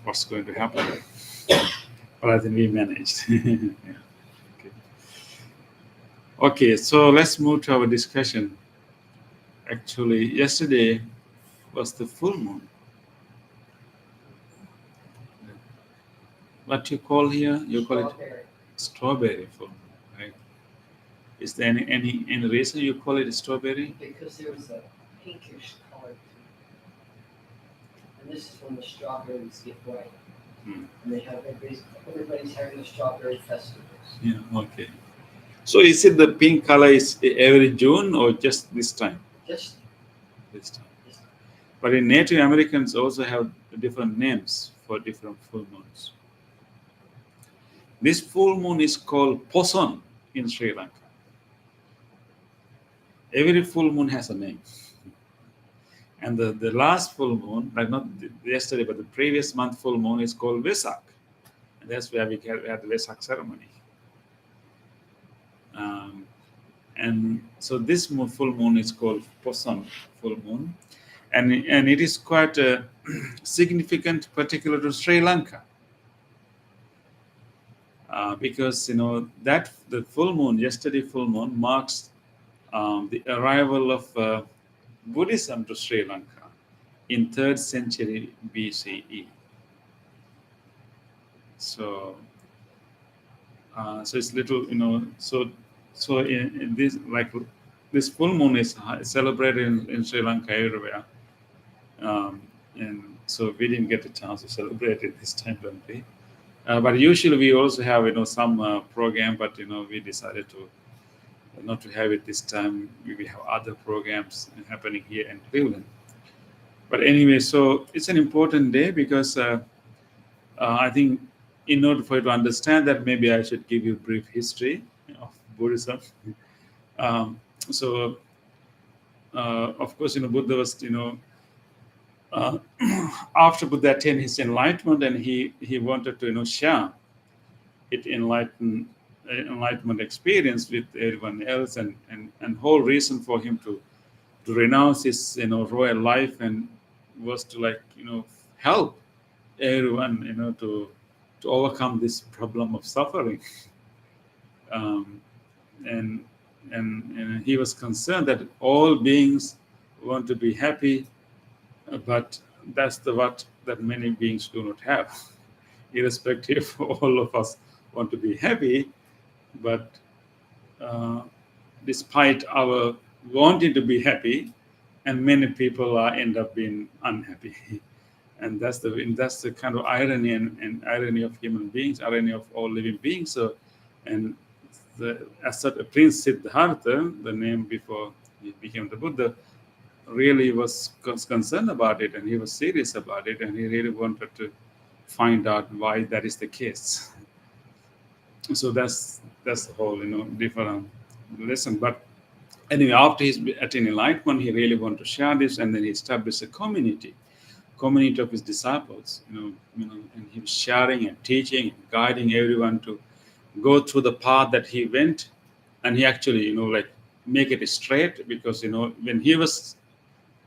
what's going to happen, but I think we managed. Yeah. Okay, so let's move to our discussion. Actually, yesterday was the full moon. What you call here? You call it strawberry full moon, right? Is there any reason you call it strawberry? Because there was a pinkish color to it. And this is when the strawberries get white. Hmm. And they have everybody's having the strawberry festivals. Yeah, okay. So is it the pink color is every June or just this time? Just This time. But in Native Americans also have different names for different full moons. This full moon is called Poson in Sri Lanka. Every full moon has a name. And the last full moon, like not yesterday, but the previous month full moon is called Vesak. And that's where we had the Vesak ceremony. And so this full moon is called Poson full moon. And it is quite significant, particular to Sri Lanka. Because that the full moon, yesterday full moon, marks the arrival of Buddhism to Sri Lanka in 3rd century BCE. So it's little, so in this, like this full moon is celebrated in Sri Lanka everywhere, and so we didn't get a chance to celebrate it this time, don't we? But usually we also have some program, but we decided to not to have it this time. We have other programs happening here in Cleveland. But anyway, so it's an important day because I think in order for you to understand that, maybe I should give you a brief history of Buddhism. So of course, Buddha was, after Buddha attained his enlightenment, and he wanted to share it enlightenment experience with everyone else, and whole reason for him to renounce his royal life and was to help everyone to overcome this problem of suffering, and he was concerned that all beings want to be happy, but that's what that many beings do not have. Irrespective, all of us want to be happy, but despite our wanting to be happy, and many people end up being unhappy. And that's the kind of irony and irony of human beings, irony of all living beings. So, and as such, Prince Siddhartha, the name before he became the Buddha, really was concerned about it, and he was serious about it, and he really wanted to find out why that is the case. So that's the whole different lesson. But anyway, after his attained enlightenment, he really wanted to share this, and then he established a community of his disciples, and he was sharing and teaching, and guiding everyone to go through the path that he went, and he actually, like make it straight, because when he was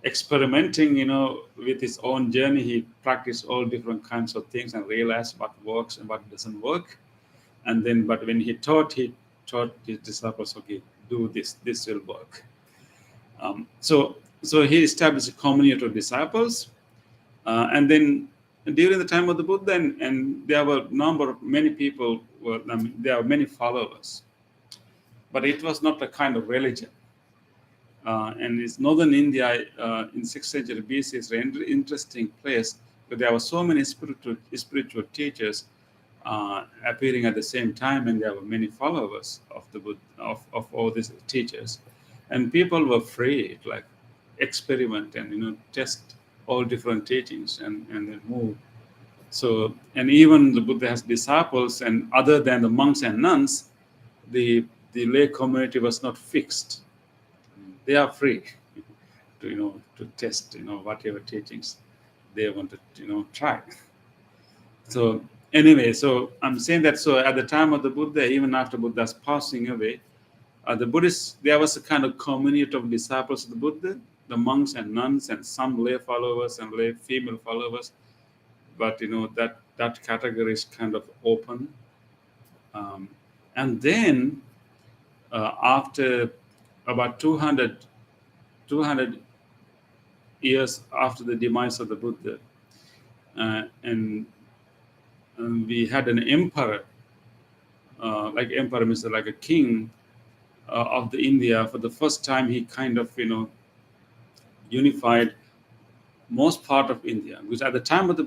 experimenting, with his own journey, he practiced all different kinds of things and realized what works and what doesn't work. And then, but when he taught his disciples, okay, do this will work. So he established a community of disciples. And then during the time of the Buddha, and there were many people, there were many followers, but it was not a kind of religion. And it's northern India in 6th century BC is an interesting place, but there were so many spiritual teachers appearing at the same time, and there were many followers of the Buddha, of all these teachers, and people were free to like experiment and test all different teachings and then move. So, and even the Buddha has disciples, and other than the monks and nuns, the lay community was not fixed. They are free to test whatever teachings they wanted to try. So anyway, so I'm saying that, so at the time of the Buddha, even after Buddha's passing away, the Buddhists, there was a kind of community of disciples of the Buddha, the monks and nuns, and some lay followers and lay female followers. But that category is kind of open. And then after about 200 years after the demise of the Buddha, and we had an emperor, like emperor means like a king of the India. For the first time, he kind of unified most part of India, because at the time of the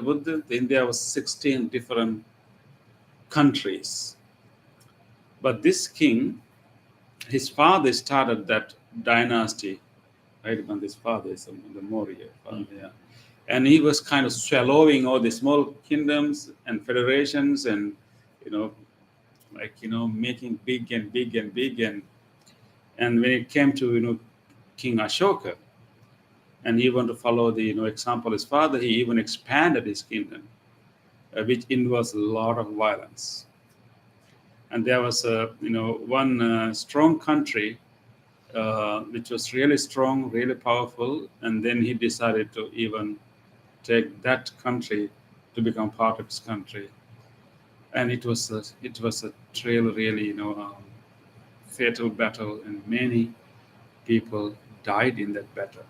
Buddha, India was 16 different countries. But this king, his father started that dynasty, right? When his father is the Maurya father, yeah. And he was kind of swallowing all the small kingdoms and federations, and making big and big and big, and when it came to King Ashoka, and he wanted to follow the example of his father, he even expanded his kingdom, which involves a lot of violence. And there was one strong country which was really strong, really powerful, and then he decided to even take that country to become part of his country. And it was a really fatal battle, and many people died in that battle.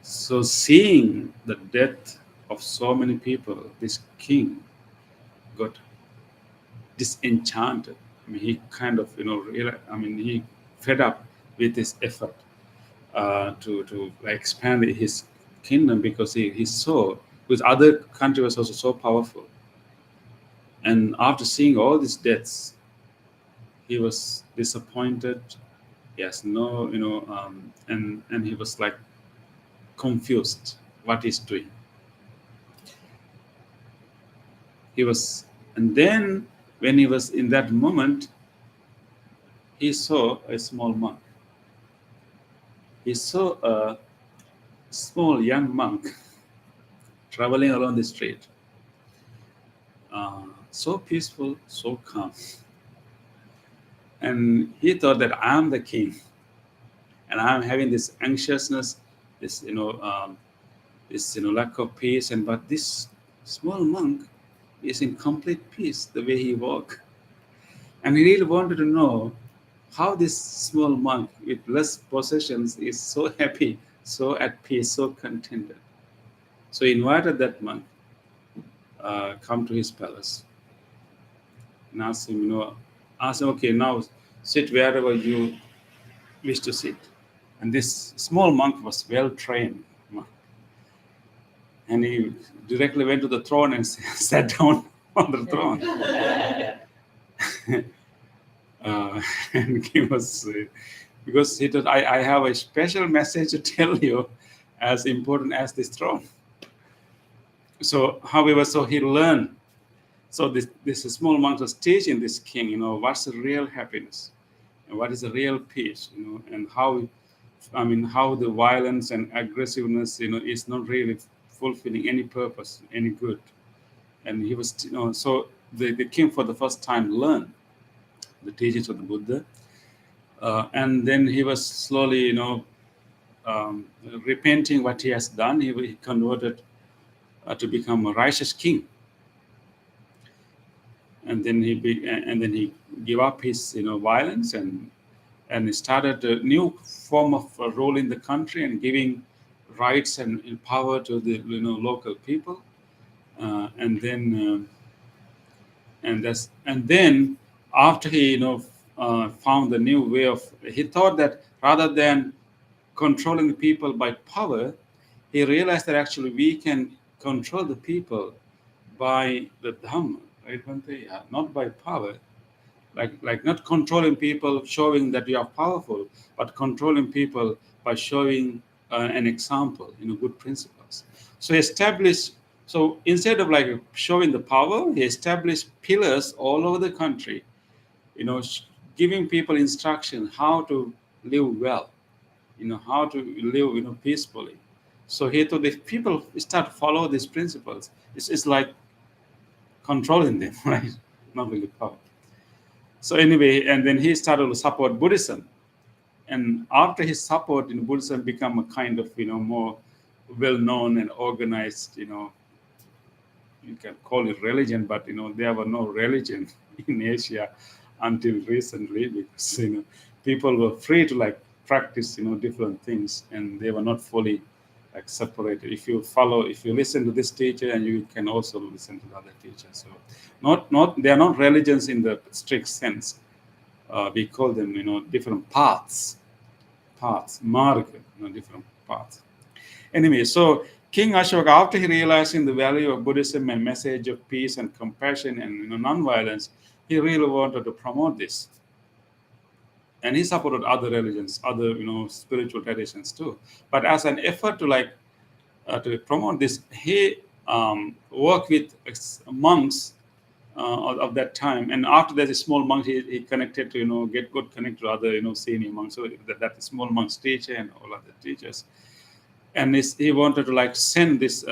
So seeing the death of so many people, this king got disenchanted. I mean, he kind of he fed up with his effort to expand his kingdom, because he saw, because other country was also so powerful. And after seeing all these deaths, he was disappointed. Yes, no, and he was like confused what he's doing. And then when he was in that moment, he saw a small monk. He saw a small young monk traveling along the street. So peaceful, so calm. And he thought that I'm the king, and I'm having this anxiousness, this lack of peace, but this small monk is in complete peace the way he walks. And he really wanted to know how this small monk with less possessions is so happy, so at peace, so contented. So he invited that monk come to his palace and asked him, okay, now sit wherever you wish to sit. And this small monk was well trained. and he directly went to the throne and sat down on the throne. And he was, because he thought, I have a special message to tell you, as important as this throne. So, however, so he learned. So this small monk was teaching this king, what's the real happiness, and what is the real peace, and how the violence and aggressiveness, is not really fulfilling any purpose, any good. And he was, so the king for the first time learned the teachings of the Buddha, and then he was slowly, repenting what he has done. He converted to become a righteous king, and then he gave up his violence and he started a new form of role in the country and giving rights and power to the local people, and then after he found the new way of, he thought that rather than controlling the people by power, he realized that actually we can control the people by the Dhamma, right, Bhante? Yeah, not by power, like not controlling people, showing that you are powerful, but controlling people by showing an example, good principles. So so instead of like showing the power, he established pillars all over the country, giving people instruction how to live well, how to live, peacefully. So he thought if people start to follow these principles, it's like controlling them, right? Not really power. So anyway, and then he started to support Buddhism. And after his support, Buddhism became a kind of, more well-known and organized, you can call it religion, but, there were no religion in Asia until recently, because, people were free to like practice, different things, and they were not fully like separated. If you listen to this teacher, and you can also listen to the other teacher. So they are not religions in the strict sense. We call them, different paths, marga, different paths. Anyway, so King Ashoka, after he realizing the value of Buddhism and message of peace and compassion and non-violence, he really wanted to promote this. And he supported other religions, other spiritual traditions too. But as an effort to promote this, he worked with monks of that time. And after that, a small monk, he connected to get good connect to other senior monks. So that small monk's teacher and all other teachers. And he wanted to send this. He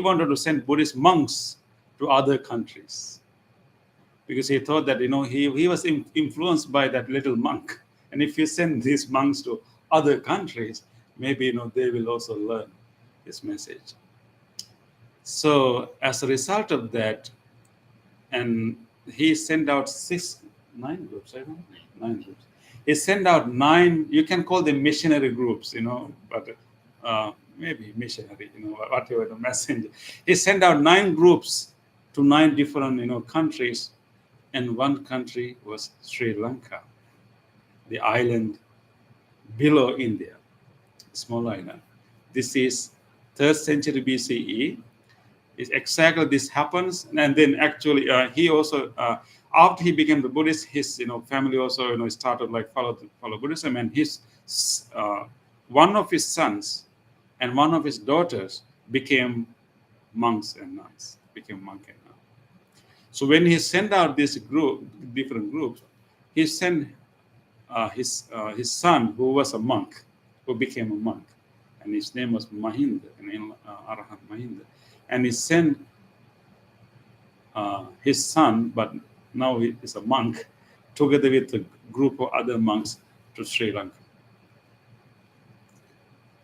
wanted to send Buddhist monks to other countries, because he thought that he was influenced by that little monk, and if you send these monks to other countries, maybe they will also learn his message. So as a result of that, and he sent out 9 groups. I don't know, 9 groups. He sent out 9. You can call them missionary groups, but maybe missionary, whatever the messenger. He sent out 9 groups to 9 different countries. And one country was Sri Lanka, the island below India, small island. This is 3rd century BCE. It's exactly this happens, and then actually he also after he became the Buddhist, his family also started follow Buddhism, and his one of his sons and one of his daughters became monks and nuns, So when he sent out this different groups, he sent his son, who was a monk, who became a monk, and his name was Mahinda, Arahant Mahinda, and he sent his son, but now he is a monk, together with a group of other monks to Sri Lanka,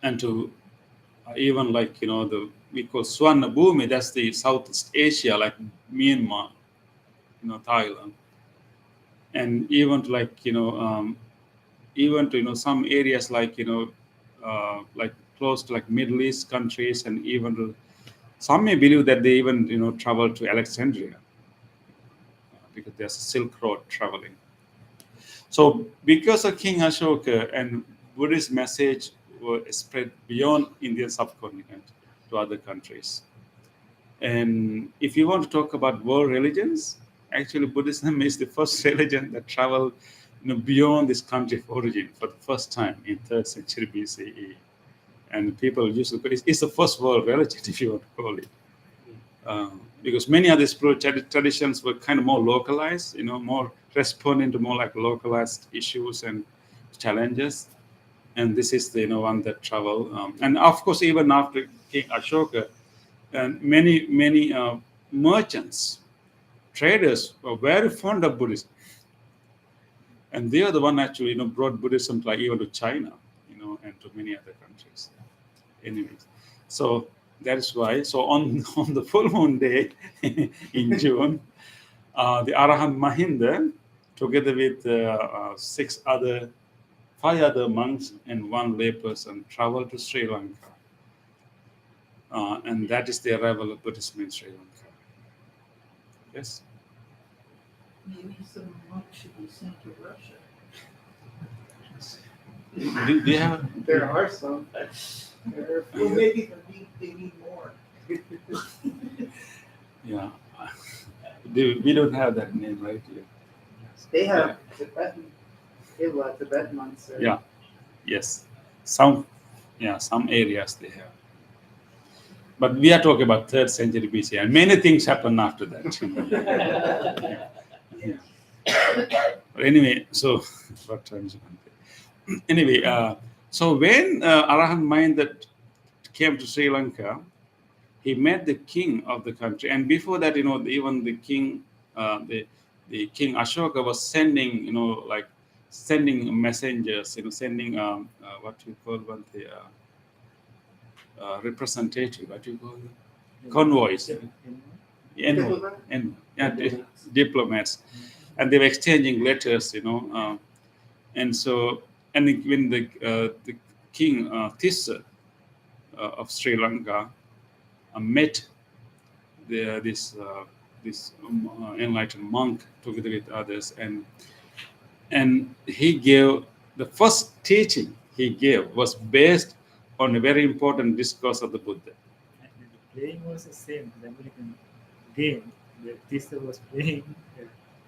and to even we call Swarnabhumi, that's the Southeast Asia, like Myanmar, Thailand, and even to even to some areas like close to Middle East countries, and even to, some may believe that they even travel to Alexandria, because there's a Silk Road traveling. So because of King Ashoka, and Buddhist message was spread beyond Indian subcontinent to other countries. And if you want to talk about world religions, actually Buddhism is the first religion that traveled beyond this country of origin for the first time in 3rd century BCE. And people used to, it's the first world religion, if you want to call it. Because many other spiritual traditions were kind of more localized, more responding to more like localized issues and challenges. And this is the one that travel. And of course, even after King Ashoka, and many merchants, traders were very fond of Buddhism, and they are the one actually brought Buddhism to even to China, and to many other countries. Anyways, so that is why. So on the full moon day in June, the Arahant Mahinda, together with 5 other monks and 1 layperson, traveled to Sri Lanka. And that is the arrival of Buddhism in Sri Lanka. Yes? Maybe some monks should be sent to Russia. Do you have? There are some. Well, maybe they need more. Yeah. We don't have that name right here. They have Tibetan. They have a lot of Tibetan monks. There. Yeah. Yes. Some areas they have. But we are talking about 3rd century BC, and many things happened after that. Yeah. But anyway, so what time is it? Anyway, so when Arahant Mahinda came to Sri Lanka, he met the king of the country, and before that, even the king, the King Ashoka was sending, sending messengers, sending what you call the representative, what you call it? Convoys, diplomats, and they were exchanging letters, and so. And when the king Tissa of Sri Lanka met this enlightened monk together with others, and he gave the first teaching he gave was based on a very important discourse of the Buddha. And the playing was the same. The American game that Tissa was playing,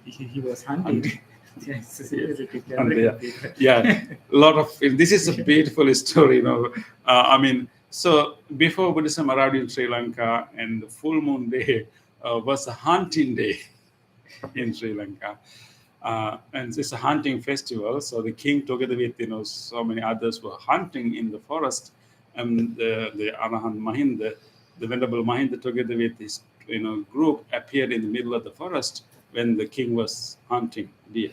he was hunting. Yes, Yeah, a lot of this is a beautiful story. So before Buddhism arrived in Sri Lanka, and the full moon day was a hunting day in Sri Lanka, and it's a hunting festival. So the king, together with so many others, were hunting in the forest, and the Arahant Mahinda, the Venerable Mahinda, together with his group, appeared in the middle of the forest when the king was hunting deer.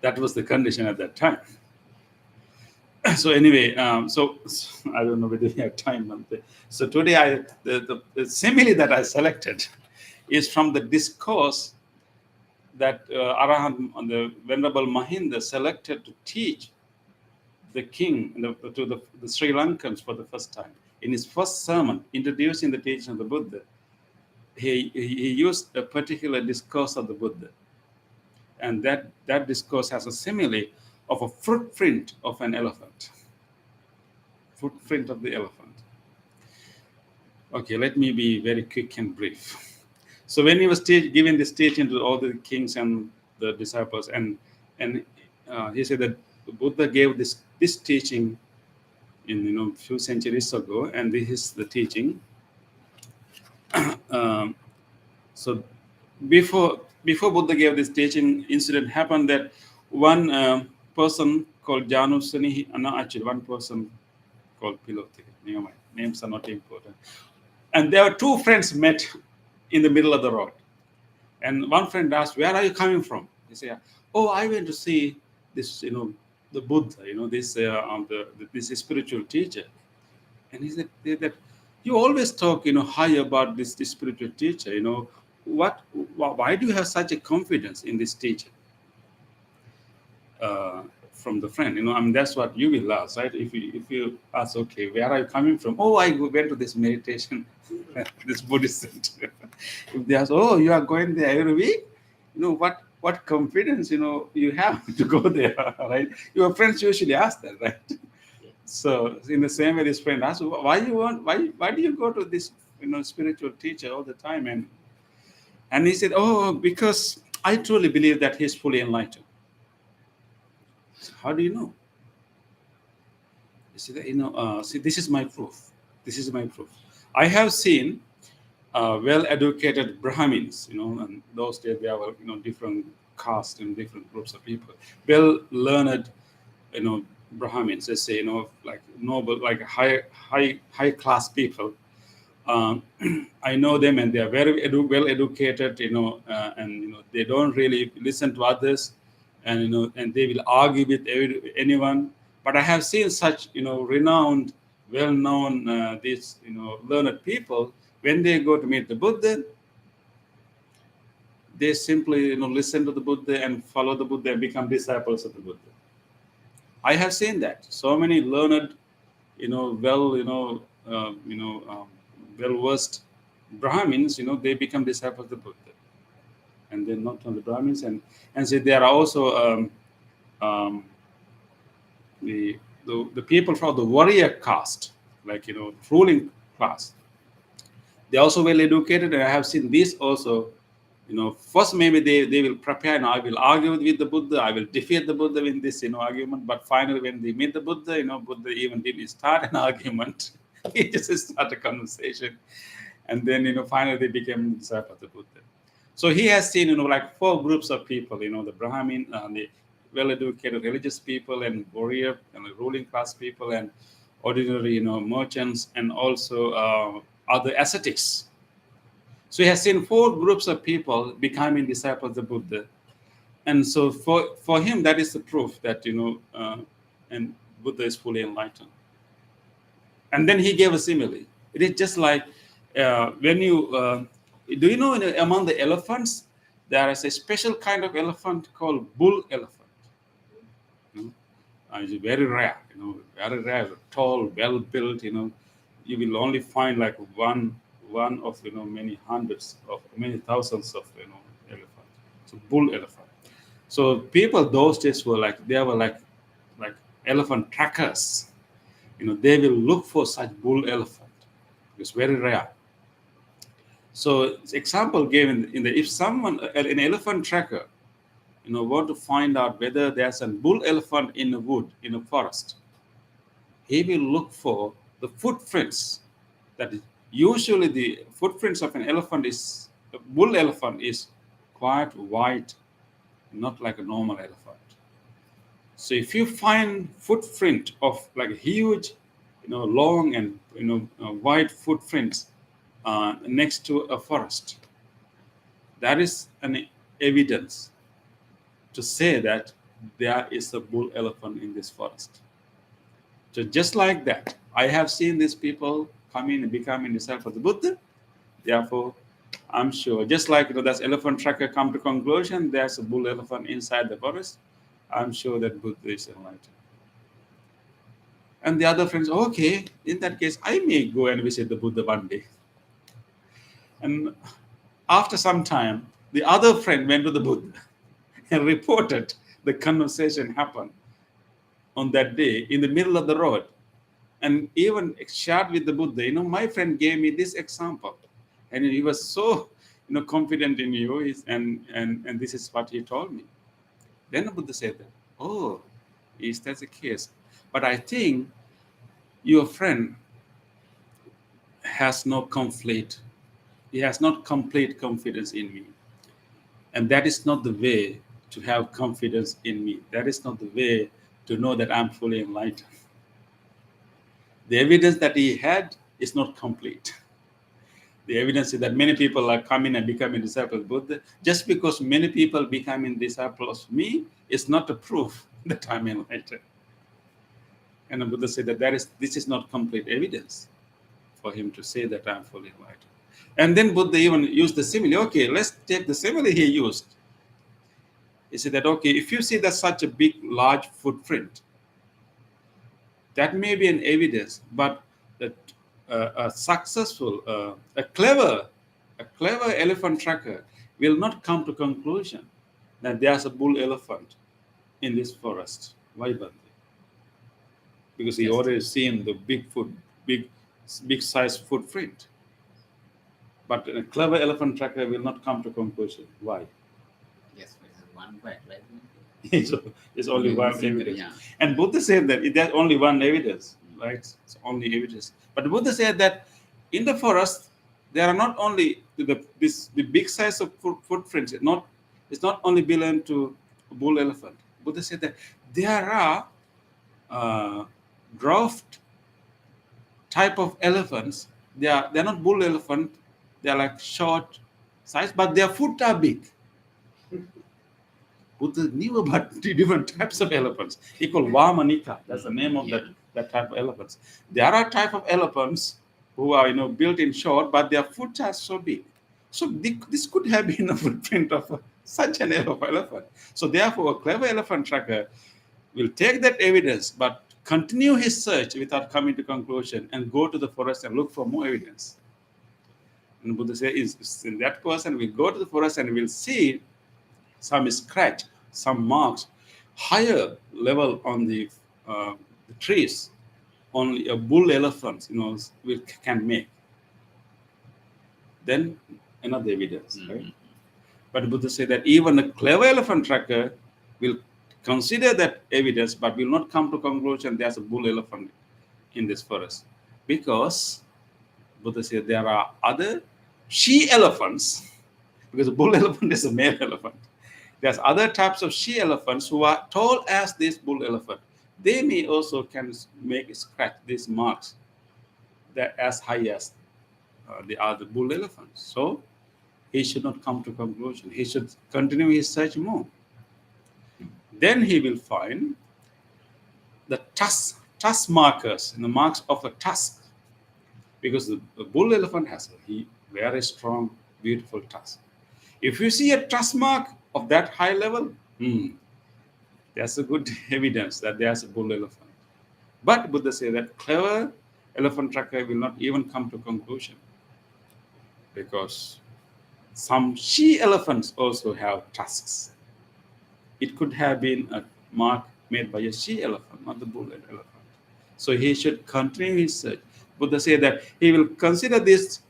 That was the condition at that time. So anyway, so I don't know whether we have time. So today, the simile that I selected is from the discourse that Arahant, the Venerable Mahinda, selected to teach the king to the Sri Lankans for the first time. In his first sermon, introducing the teaching of the Buddha, he used a particular discourse of the Buddha. And that discourse has a simile of a footprint of an elephant. Footprint of the elephant. Okay, let me be very quick and brief. So when he was giving this teaching to all the kings and the disciples, and he said that the Buddha gave this teaching in few centuries ago, and this is the teaching. So before Buddha gave this teaching, incident happened that one person called Janusani, one person called Piloti. Never mind, names are not important. And there were 2 friends met in the middle of the road. And one friend asked, "Where are you coming from?" He said, "Oh, I went to see this, the Buddha, this spiritual teacher." And he said that you always talk, high about this spiritual teacher, why do you have such a confidence in this teacher? From the friend, that's what you will ask, right? If you ask, okay, where are you coming from? Oh, I went to this meditation, this Buddhist center. If they ask, oh, you are going there every week, what confidence, you have to go there, right? Your friends usually ask that, right? So in the same way, this friend asked, why do you go to this spiritual teacher all the time? And he said, oh, because I truly believe that he's fully enlightened. So how do you know? He said, see, this is my proof. This is my proof. I have seen well-educated Brahmins, and those days there were, different castes and different groups of people, well-learned, Brahmins, let's say, like noble, like high class people. I know them, and they are very well educated, and they don't really listen to others, and and they will argue with anyone. But I have seen such, renowned, well-known, these, learned people. When they go to meet the Buddha, they simply, listen to the Buddha and follow the Buddha and become disciples of the Buddha. I have seen that. So many learned, well-versed Brahmins, they become disciples of the Buddha. And then not only Brahmins, and so there are also the people from the warrior caste, like, ruling class. They're also well educated, and I have seen this also. First maybe they will prepare, and I will argue with the Buddha, I will defeat the Buddha in this, argument. But finally, when they meet the Buddha, Buddha even didn't start an argument. He just started a conversation. And then, finally they became disciples of the Buddha. So he has seen, like 4 groups of people, the Brahmin, the well-educated religious people, and warrior and ruling class people, and ordinary, merchants, and also other ascetics. So he has seen 4 groups of people becoming disciples of the Buddha. And so for him, that is the proof that, and Buddha is fully enlightened. And then he gave a simile. It is just like when you, do you know, among the elephants, there is a special kind of elephant called bull elephant. It's very rare, very rare, tall, well-built, you will only find like one of, many hundreds of, many thousands of, elephants. So bull elephant. So people those days were like, they were like elephant trackers. They will look for such bull elephant. It's very rare. So example given in the, if someone, an elephant tracker, want to find out whether there's a bull elephant in the wood, in a forest, he will look for the footprints. That is, usually the footprints of an elephant is, a bull elephant is quite white, not like a normal elephant. So if you find footprint of like a huge, long and, white footprints next to a forest, that is an evidence to say that there is a bull elephant in this forest. So just like that, I have seen these people come in and becoming disciples of the Buddha. Therefore, I'm sure, just like that elephant tracker come to conclusion, there's a bull elephant inside the forest, I'm sure that Buddha is enlightened. And the other friends, okay, in that case, I may go and visit the Buddha one day. And after some time, the other friend went to the Buddha and reported the conversation happened on that day in the middle of the road, and even shared with the Buddha, my friend gave me this example, and he was so, confident in you, and this is what he told me. Then the Buddha said, oh, is that the case? But I think your friend has no complete, he has not complete confidence in me. And that is not the way to have confidence in me. That is not the way to know that I'm fully enlightened. The evidence that he had is not complete. The evidence is that many people are coming and becoming disciples of Buddha. Just because many people becoming disciples of me is not a proof that I'm enlightened. And the Buddha said that this is not complete evidence for him to say that I'm fully enlightened. And then Buddha even used the simile. Okay, let's take the simile he used. He said that, okay, if you see that such a big, large footprint, that may be an evidence, but that a successful, a clever elephant tracker will not come to conclusion that there's a bull elephant in this forest. Why, Bhante? because he Yes. already seen the big size footprint. But a clever elephant tracker will not come to conclusion. Why? Yes, it is one way, right? It's only We one see that, evidence. yeah. And Buddha said that there's only one evidence, right? It's only evidence. But Buddha said that in the forest, there are not only the big size of footprints. It's not only belong to a bull elephant. Buddha said that there are dwarfed type of elephants. They're not bull elephant. They're like short size, but their foot are big. Buddha knew about the different types of elephants. He called Vamanika. That's the name of that type of elephants. There are type of elephants who are built in short, but their foot are so big. So this could have been a footprint of such an elephant. So therefore, a clever elephant tracker will take that evidence, but continue his search without coming to conclusion and go to the forest and look for more evidence. And Buddha says, in that person will go to the forest and will see some scratch, some marks, higher level on the trees. Only a bull elephant, can make. Then another evidence, right? But Buddha said that even a clever elephant tracker will consider that evidence, but will not come to conclusion there's a bull elephant in this forest, because Buddha said there are other she elephants, because a bull elephant is a male elephant. There's other types of she elephants who are tall as this bull elephant. They may also can make scratch these marks that as high as the other bull elephants. So he should not come to conclusion. He should continue his search more. Then he will find the tusk markers and the marks of a tusk, because the bull elephant has a very strong, beautiful tusk. If you see a tusk mark of that high level, that's a good evidence that there's a bull elephant. But Buddha says that clever elephant tracker will not even come to conclusion, because some she elephants also have tusks. It could have been a mark made by a she elephant, not the bull elephant. So he should continue his search. Buddha said that he will consider this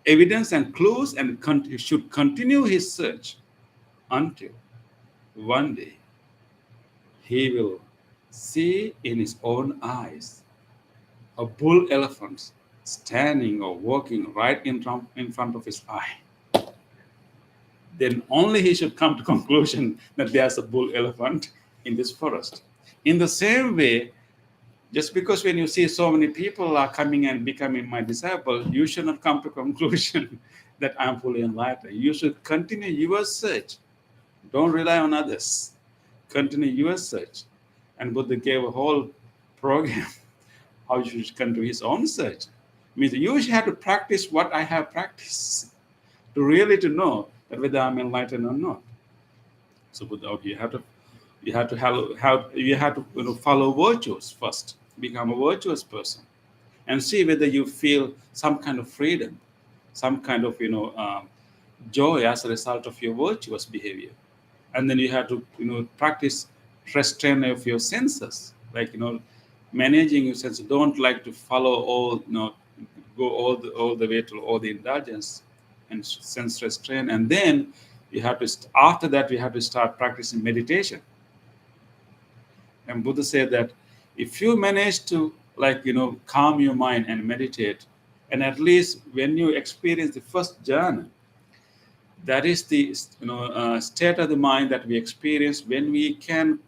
evidence and clues and should continue his search until one day he will see in his own eyes a bull elephant standing or walking right in front of his eye. Then only he should come to conclusion that there's a bull elephant in this forest. In the same way, just because when you see so many people are coming and becoming my disciple, you should not come to conclusion that I'm fully enlightened. You should continue your search. Don't rely on others. Continue your search. And Buddha gave a whole program how you should continue his own search. Means you should have to practice what I have practiced to really to know that whether I'm enlightened or not. So Buddha, you have to follow virtues first, become a virtuous person, and see whether you feel some kind of freedom, some kind of joy as a result of your virtuous behavior. And then you have to practice restraint of your senses, like managing your senses. Don't like to follow all go all the way to all the indulgence and sense restraint. And then you have to after that you have to start practicing meditation. And Buddha said that if you manage to calm your mind and meditate, and at least when you experience the first jhana, that is the state of the mind that we experience when we can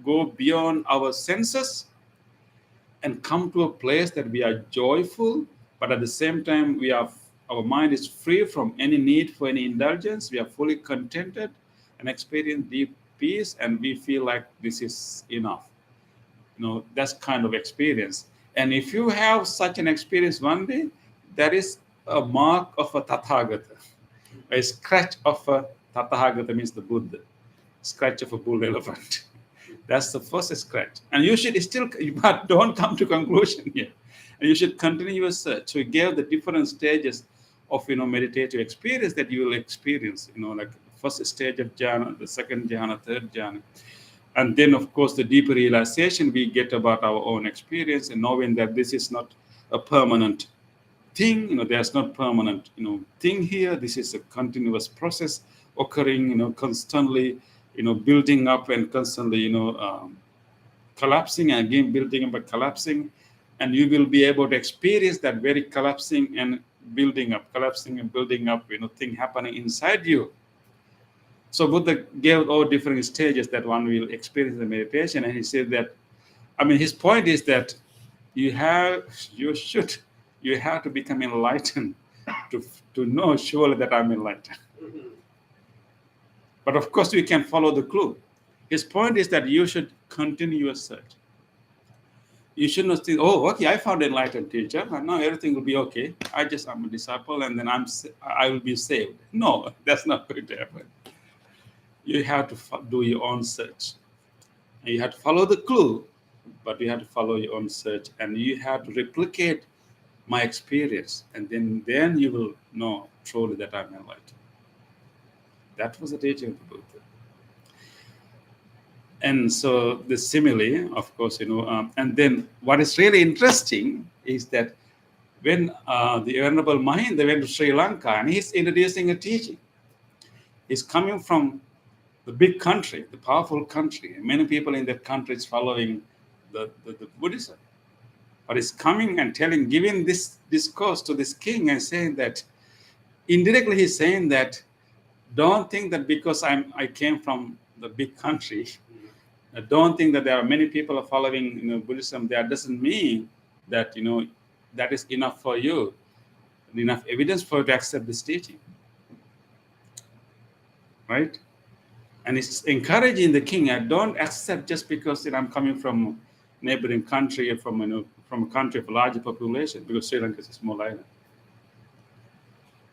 go beyond our senses and come to a place that we are joyful, but at the same time our mind is free from any need for any indulgence. We are fully contented and experience deep peace, and we feel like this is enough. That's kind of experience. And if you have such an experience one day, that is a mark of a Tathagata. A scratch of a Tathagata means the Buddha. Scratch of a bull elephant. That's the first scratch. And you should still, but don't come to conclusion here. And you should continue your search. So he gave the different stages of meditative experience that you will experience. Like first stage of jhana, the second jhana, third jhana. And then, of course, the deeper realization we get about our own experience and knowing that this is not a permanent thing, there's not permanent, thing here. This is a continuous process occurring, constantly, building up and constantly, collapsing and again building up and collapsing. And you will be able to experience that very collapsing and building up, collapsing and building up, thing happening inside you. So Buddha gave all different stages that one will experience in meditation. And he said that, his point is that you have to become enlightened to know surely that I'm enlightened. But of course, we can follow the clue. His point is that you should continue your search. You should not think, oh, okay, I found an enlightened teacher, and now everything will be okay. I'm a disciple, and then I will be saved. No, that's not going to happen. You have to do your own search. And you have to follow the clue, but you have to follow your own search, and you have to replicate my experience, and then you will know truly that I'm enlightened. That was the teaching of the Buddha. And so the simile, of course, and then what is really interesting is that when the Venerable Mahinda went to Sri Lanka and he's introducing a teaching, he's coming from the big country, the powerful country. Many people in that country is following the Buddhism. But he's coming and giving this discourse to this king and saying that, indirectly he's saying that, don't think that because I came from the big country, don't think that there are many people following Buddhism. That doesn't mean that that is enough for you, enough evidence for you to accept this teaching, right? And it's encouraging the king. I don't accept just because I'm coming from a neighboring country or from a country of a larger population, because Sri Lanka is a small island.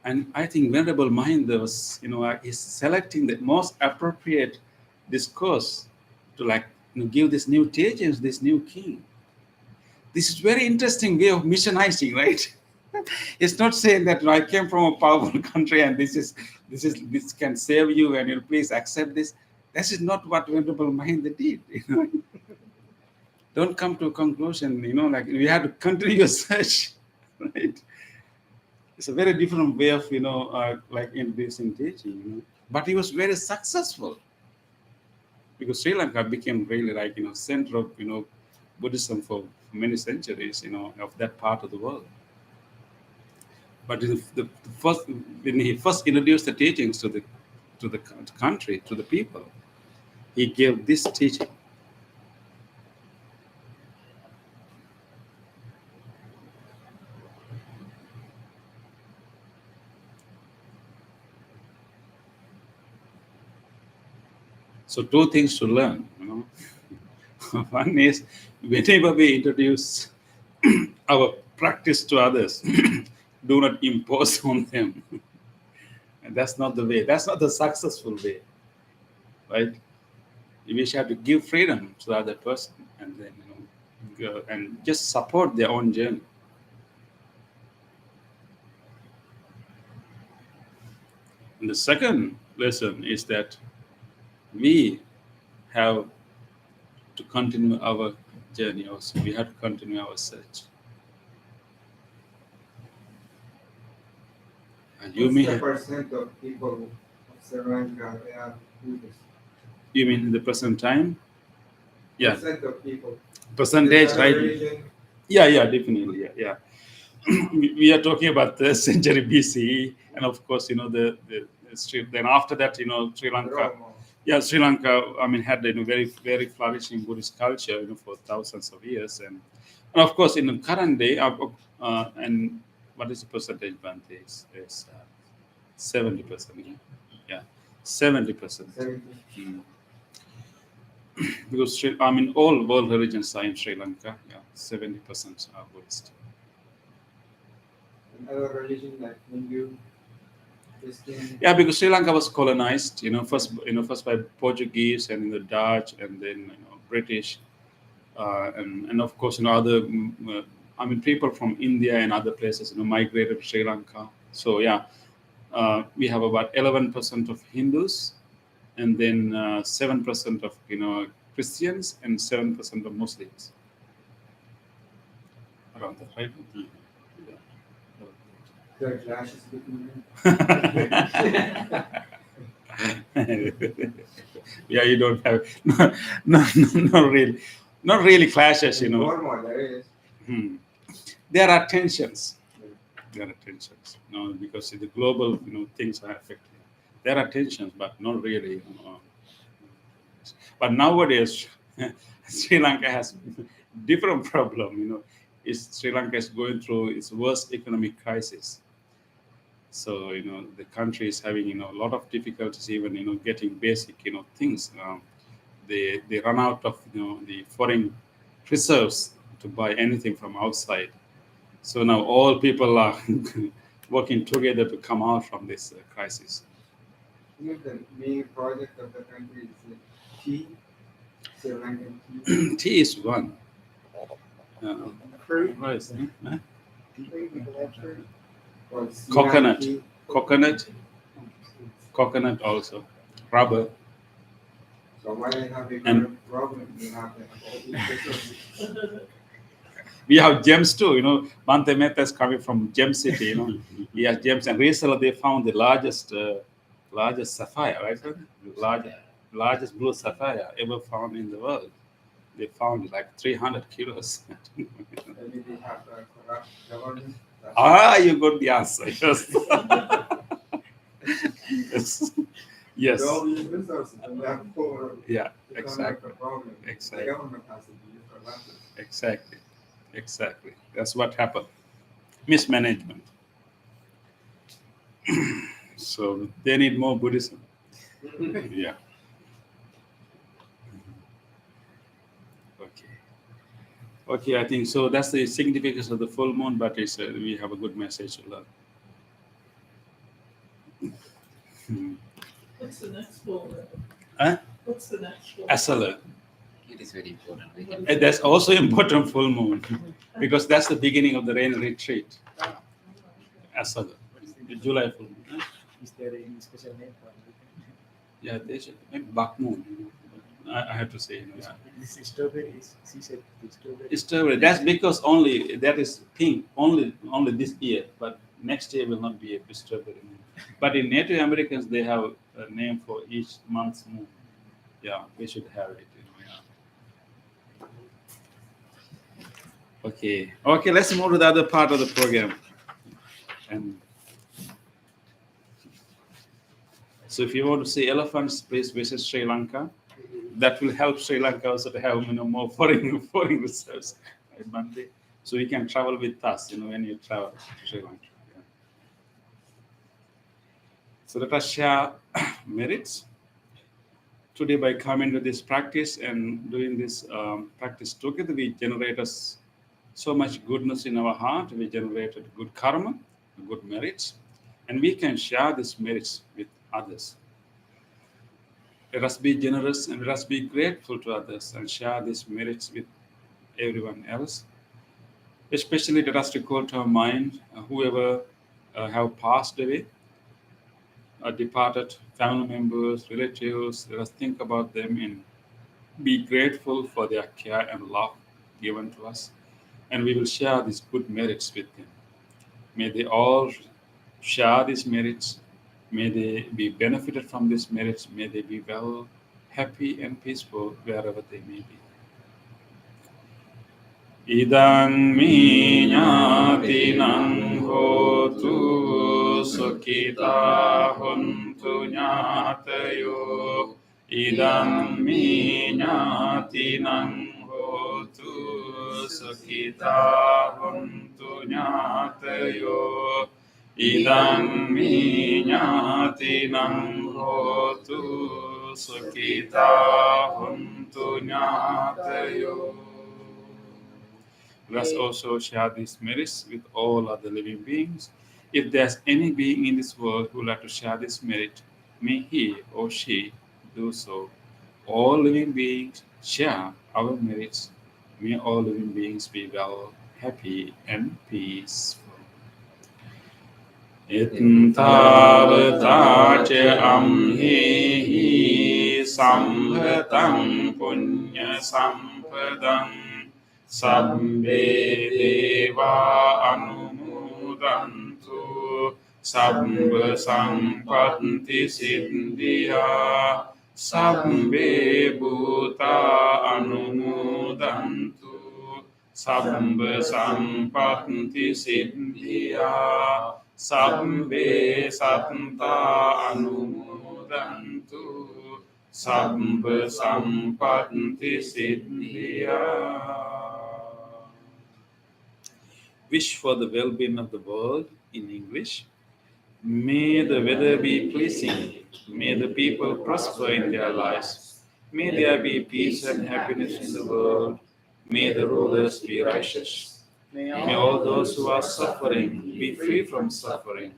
And I think Venerable Mahinda was, is selecting the most appropriate discourse to give this new teachings, this new king. This is very interesting way of missionizing, right? It's not saying that I came from a powerful country and this can save you and you'll please accept this. This is not what Venerable Mahinda did. Don't come to a conclusion, you have to continue your search, right? It's a very different way of, introducing teaching, But he was very successful because Sri Lanka became really center of, Buddhism for many centuries, of that part of the world. But when he first introduced the teachings to the country, to the people, he gave this teaching. So two things to learn, One is, whenever we introduce our practice to others, do not impose on them. And that's not the way. That's not the successful way, right? We have to give freedom to the other person, and then go and just support their own journey. And the second lesson is that we have to continue our journey also. We have to continue our search. And you What's may the have, percent of people of Sri Lanka they are Buddhists? you mean in the present time? Yeah, Percent of people. percentage, Is that a right? religion? Yeah, definitely. Yeah. We are talking about the century BCE, and of course, then after that, Sri Lanka. Rome. Yeah, Sri Lanka, had very, very flourishing Buddhist culture, for thousands of years, and of course, in the current day, and what is the percentage? Bhante? It's 70%. Yeah, 70%. 70. Because all world religions are in Sri Lanka. Yeah, 70% are Buddhist. Another religion like Hindu, Christian. Yeah, because Sri Lanka was colonized, first by Portuguese and the Dutch, and then British, and of course other. People from India and other places, migrated to Sri Lanka. So we have about 11% of Hindus, and then 7% of Christians and 7% of Muslims. Around that, right? There are clashes between them. Yeah, you don't have not really clashes, you know. More, there is. There are tensions. There are tensions, because the global, things are affecting. There are tensions, but not really. But nowadays, Sri Lanka has different problem. Sri Lanka is going through its worst economic crisis. So the country is having a lot of difficulties, even getting basic things. They run out of the foreign reserves to buy anything from outside. So now all people are working together to come out from this crisis. The main project of the country is tea, Sri Lankan tea. Tea is one. Fruit. What is it? Huh? Or Siam Coconut. tea. Coconut also. Rubber. So why they have a And- problem? You have to have all these resources. We have gems too. Bante Mehta is coming from Gem City. He has gems, and recently they found the largest sapphire, right? Sir? Largest blue sapphire ever found in the world. They found like 300 kilos. Maybe they have a corrupt government. You got the answer. Yes. Yes. With all these resources, and therefore, Yeah. it's not Exactly. a problem. Exactly. The government has to be corrupted. Exactly. That's what happened. Mismanagement. So they need more Buddhism. Yeah. Okay, I think so. That's the significance of the full moon, but we have a good message to learn. What's the next full moon? Huh? What's the next full? Asala. It is very important. We can And that's also important full moon because that's the beginning of the rain retreat. Asala. The July full moon. Huh? Is there any special name for it? Yeah, they should. Maybe Bak moon. I have to say. Yeah. This strawberry is, she said, the strawberry. Strawberry. That's because only that is pink only this year, but next year will not be a strawberry moon. But in Native Americans, they have a name for each month's moon. Yeah, we should have it. Yeah. Okay. Let's move to the other part of the program. And so, if you want to see elephants, please visit Sri Lanka. That will help Sri Lanka also to have more foreign reserves, right, Bante? So you can travel with us, when you travel to Sri Lanka. Yeah. So let us share merits. Today, by coming to this practice and doing this practice together, we generate us so much goodness in our heart. We generated good karma, good merits, and we can share these merits with others. Let us be generous and let us be grateful to others and share these merits with everyone else. Especially let us recall to our mind whoever have passed away, departed family members, relatives. Let us think about them and be grateful for their care and love given to us. And we will share these good merits with them. May they all share these merits. May they be benefited from these merits. May they be well, happy, and peaceful wherever they may be. Idang mi ñātinang hotu sukhita hontu ñātayo. Idang mi ñātinang hotu sukhita hontu ñātayo. Idang mi ñātinang hotu sukhita hontu ñātayo. Let us also share these merits with all other living beings. If there's any being in this world who would like to share this merit, may he or she do so. All living beings share our merits. May all living beings be well, happy, and peaceful. Ittavata ca amhi Sambhatam Punya Sampadam Sabbe Deva Anumodantu Sabba Sampatti Siddhya Sabbe Bhuta Anumodantu Sabba Sampatti Siddhya Sabbe Santa Anumodantu Sabba Sampatti Siddhya. Wish for the well-being of the world in English. May the weather be pleasing. May the people prosper in their lives. May there be peace and happiness in the world. May the rulers be righteous. May all those who are suffering be free from suffering.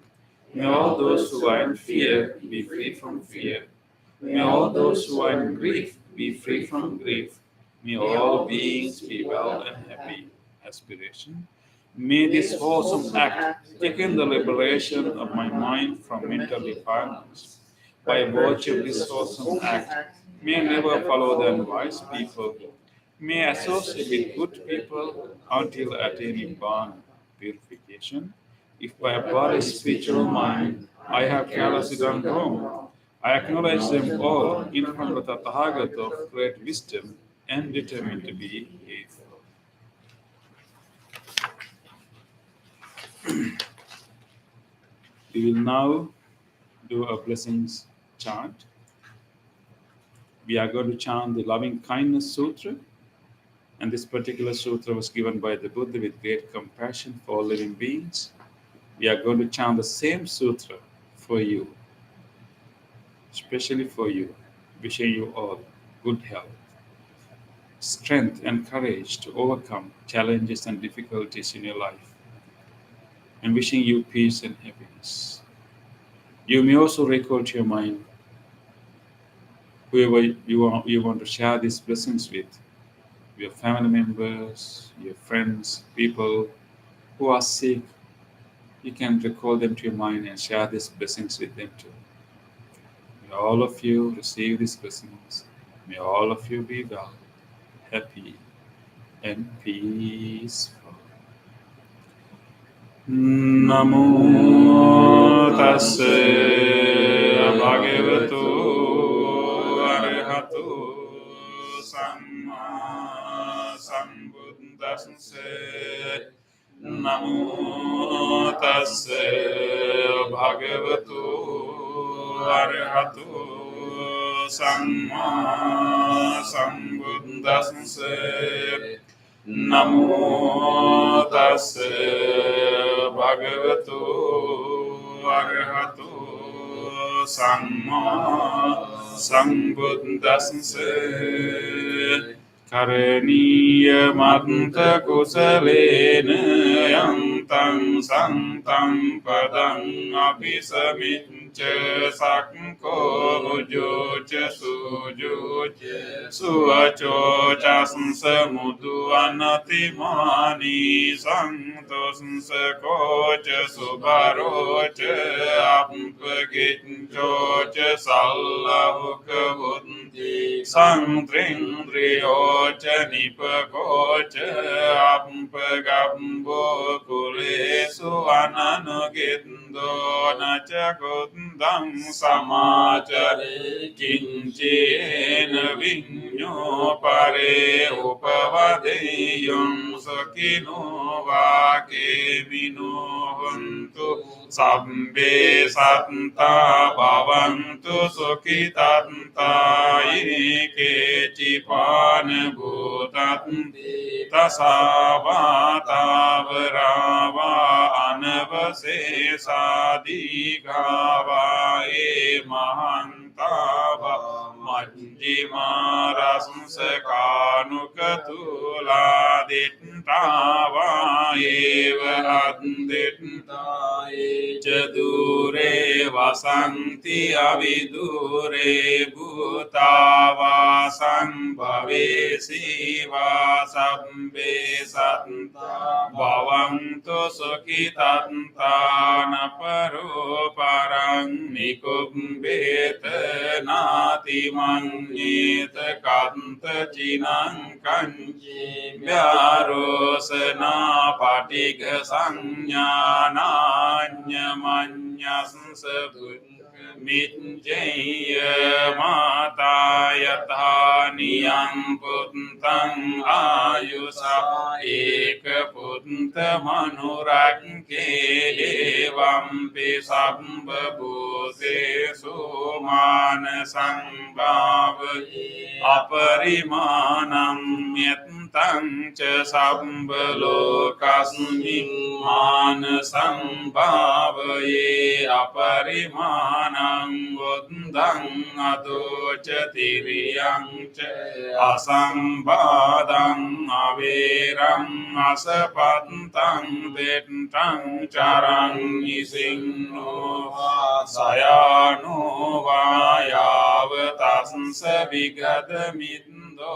May all those who are in fear be free from fear. May all those who are in grief be free from grief. May all beings be well and happy. Aspiration. May this wholesome act quicken the liberation of my mind from mental defilements. By virtue of this wholesome act, may I never follow the unwise people. May I associate with good people until attaining Nibbana, purification. If by body, spiritual mind, I have carelessly done wrong, I acknowledge them all in front of the Tathagata of great wisdom and determined to be faithful. We will now do a blessings chant. We are going to chant the Loving Kindness Sutra. And this particular sutra was given by the Buddha with great compassion for all living beings. We are going to chant the same sutra for you, especially for you, wishing you all good health, strength and courage to overcome challenges and difficulties in your life, and wishing you peace and happiness. You may also recall to your mind whoever you want to share these blessings with, your family members, your friends, people who are sick. You can recall them to your mind and share these blessings with them too. May all of you receive these blessings. May all of you be well, happy, and peaceful. Namo tassa bhagavato arahato samma sambuddhassa. Namo tassa bhagavato arahato samma sambuddhassa. Namo tassa bhagavato arahato samma sambuddhassa. Karaniya manta kusalena yantam santam padam abhisamicca sakko bujoca sujoca suvaco casansa mudu anatimani santosansa koca subaroca ampagincoca sallavuka bunti santringriyoca nipakoca ampagambo kulesu ananugindo nachakundam samacare kincena vinyo pare upavadeyum sakino vake vino hantu sabbe santa bhavantu sukhitanta eke chipana bhutanti tasavata vrava anavasesadighava e mahantava majjima rasansakanukatula dittava eva additta Jadure vasanti avidure bhutavasam bhavesi vasabbe santa bhavantu sukhitantana paro parang nikumbeta nati manyeta kanta chinang kanchi vyarosana patiga sanyana manyasam Mitjaya mata yatha niyam puntang ayusa eka punta manurake evampi sambha bhute sumanasam bhavaye aparimanam yatang cha sambha lokasmin manasam bhavaye aparimanam buddhang adocha tiriyang cha asambadang averam asapantang detang charang isingno sayano vayavatasya vigadamindo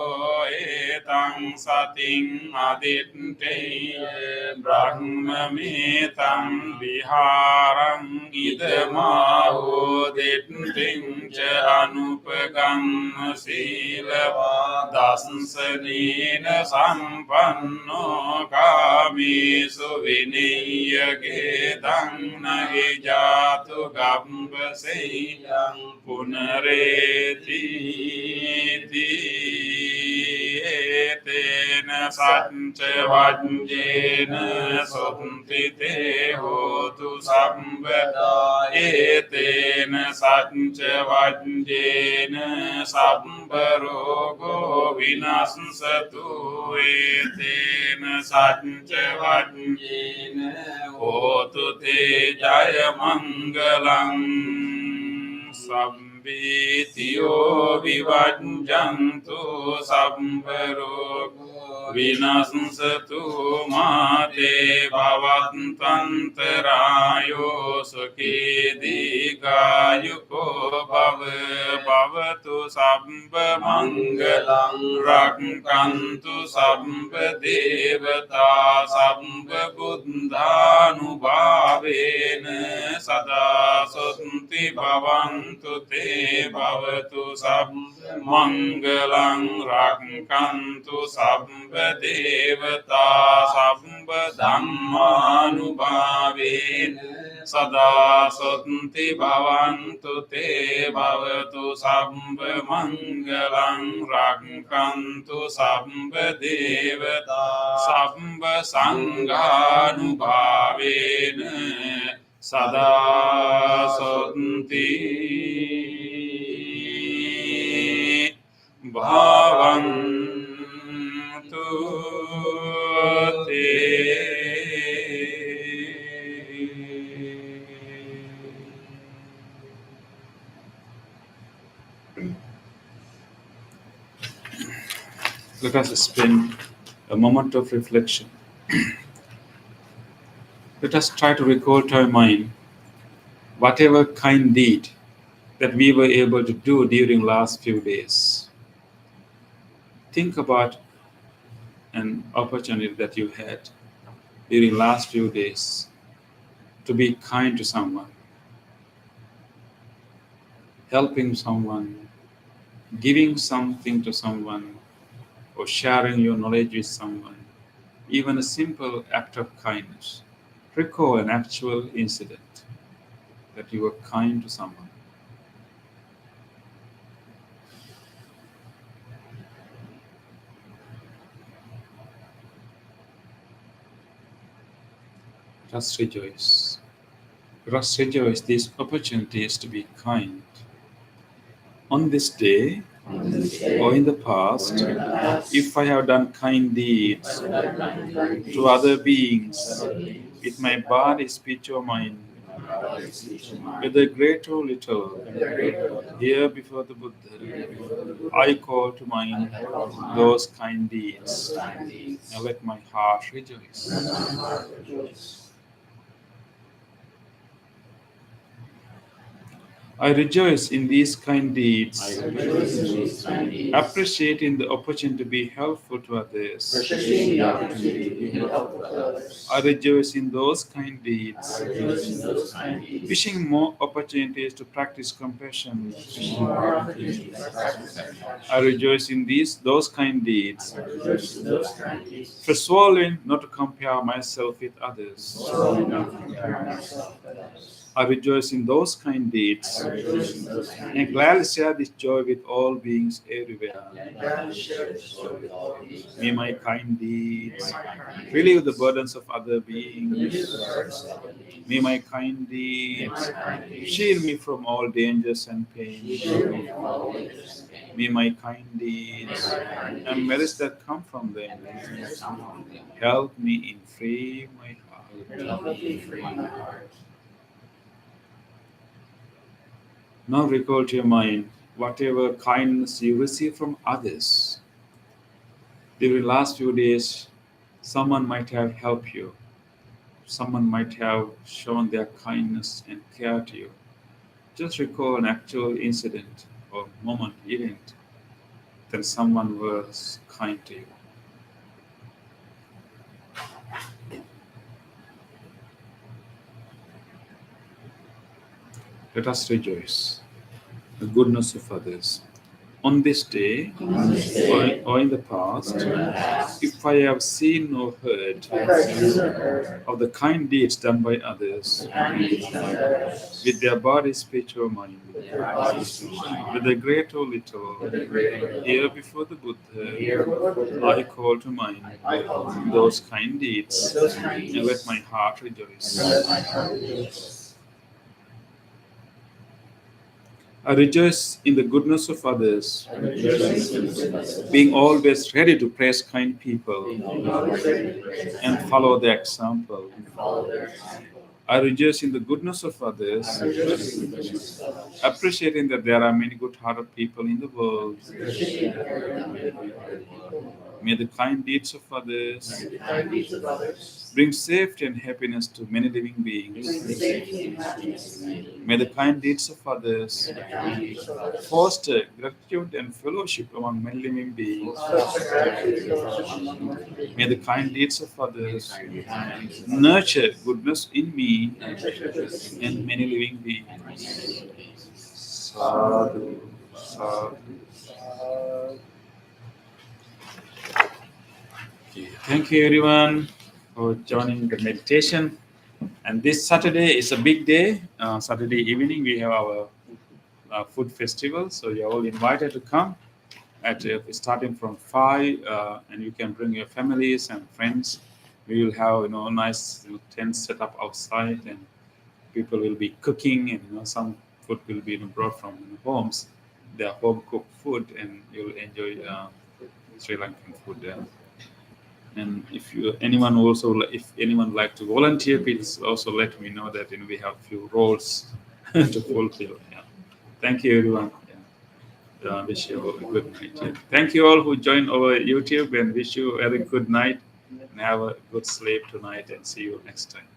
etang sating aditte brahmametam viharang idamaho detting cha anupagam silava dasanena sampanno kamesu viniyagedang nahi jatu gambaseyang punareti etena satcha vajjena sontite hotu sambada etena satcha vajjena sambharogo vinasatu etena satcha vajjena hotu te jaya mangalang Sambhitiyo vivajjantu sambharogo vinasatu mate bhavantantarayo sukhe digayuko bhavatu sambha mangalang rakkantu sambha devata sambha buddhanubhavena sada santi bhavantu te bhavatu sambha mangalang rakkantu sambha devata sambha dhammanubhavena sada santi bhavantu te bhavatu sambha mangalang rakkantu sambha devata sambha sanghanubhavena sada santi bhavantu Let us spend a moment of reflection. Let us try to recall to our mind whatever kind deed that we were able to do during last few days. Think about an opportunity that you had during last few days to be kind to someone, helping someone, giving something to someone, or sharing your knowledge with someone, even a simple act of kindness. Recall an actual incident that you were kind to someone. Just rejoice. Just rejoice these opportunities to be kind. On this day, or in the past, if I have done kind deeds to other beings with my body, speech, or mind, whether great or little, here before the Buddha, I call to mind those kind deeds. Now let my heart rejoice. I rejoice in these kind deeds, I rejoice in these kind deeds, appreciating the opportunity to be helpful to others. appreciating the opportunity to be helpful to others. I rejoice in those kind deeds, I rejoice in those kind deeds, wishing more opportunities to practice compassion. more opportunities to practice compassion. I rejoice in those kind deeds, I rejoice in those kind deeds, resolving not to compare myself with others. so not to compare myself with others. I rejoice in those kind deeds, I rejoice in those kind and deeds, gladly share this joy with all beings everywhere. and gladly share this joy with all beings. May my kind deeds relieve the burdens of other beings. May my kind deeds shield me from all dangers and pain. May my kind deeds and merits that come from them help me in free my heart. Now recall to your mind whatever kindness you receive from others. During the last few days, someone might have helped you. Someone might have shown their kindness and care to you. Just recall an actual incident or moment, event, that someone was kind to you. Let us rejoice in the goodness of others. On this day, or in the past, if I have seen or heard of the kind deeds done by others, with their body, speech, or mind, whether great or little, here before the Buddha, I call to mind those kind deeds, and let my heart rejoice. I rejoice in the goodness of others, being always ready to praise kind people and follow their example. I rejoice in the goodness of others, appreciating that there are many good-hearted people in the world. May the kind deeds of others bring safety and happiness to many living beings. May the kind deeds of others foster gratitude and fellowship among many living beings. May the kind deeds of others nurture goodness in me and many living beings. Sadhu, sadhu. Okay. Thank you everyone for joining the meditation. And this Saturday is a big day. Saturday evening we have our food festival, so you're all invited to come. At starting from 5, and you can bring your families and friends. We will have nice tents set up outside, and people will be cooking, and some food will be brought from homes, their home cooked food, and you'll enjoy Sri Lankan food there. And if anyone like to volunteer, please also let me know that we have few roles to fulfill. Yeah. Thank you everyone. Yeah. Wish you all a good night. Yeah. Thank you all who joined over YouTube, and wish you a very good night and have a good sleep tonight, and see you next time.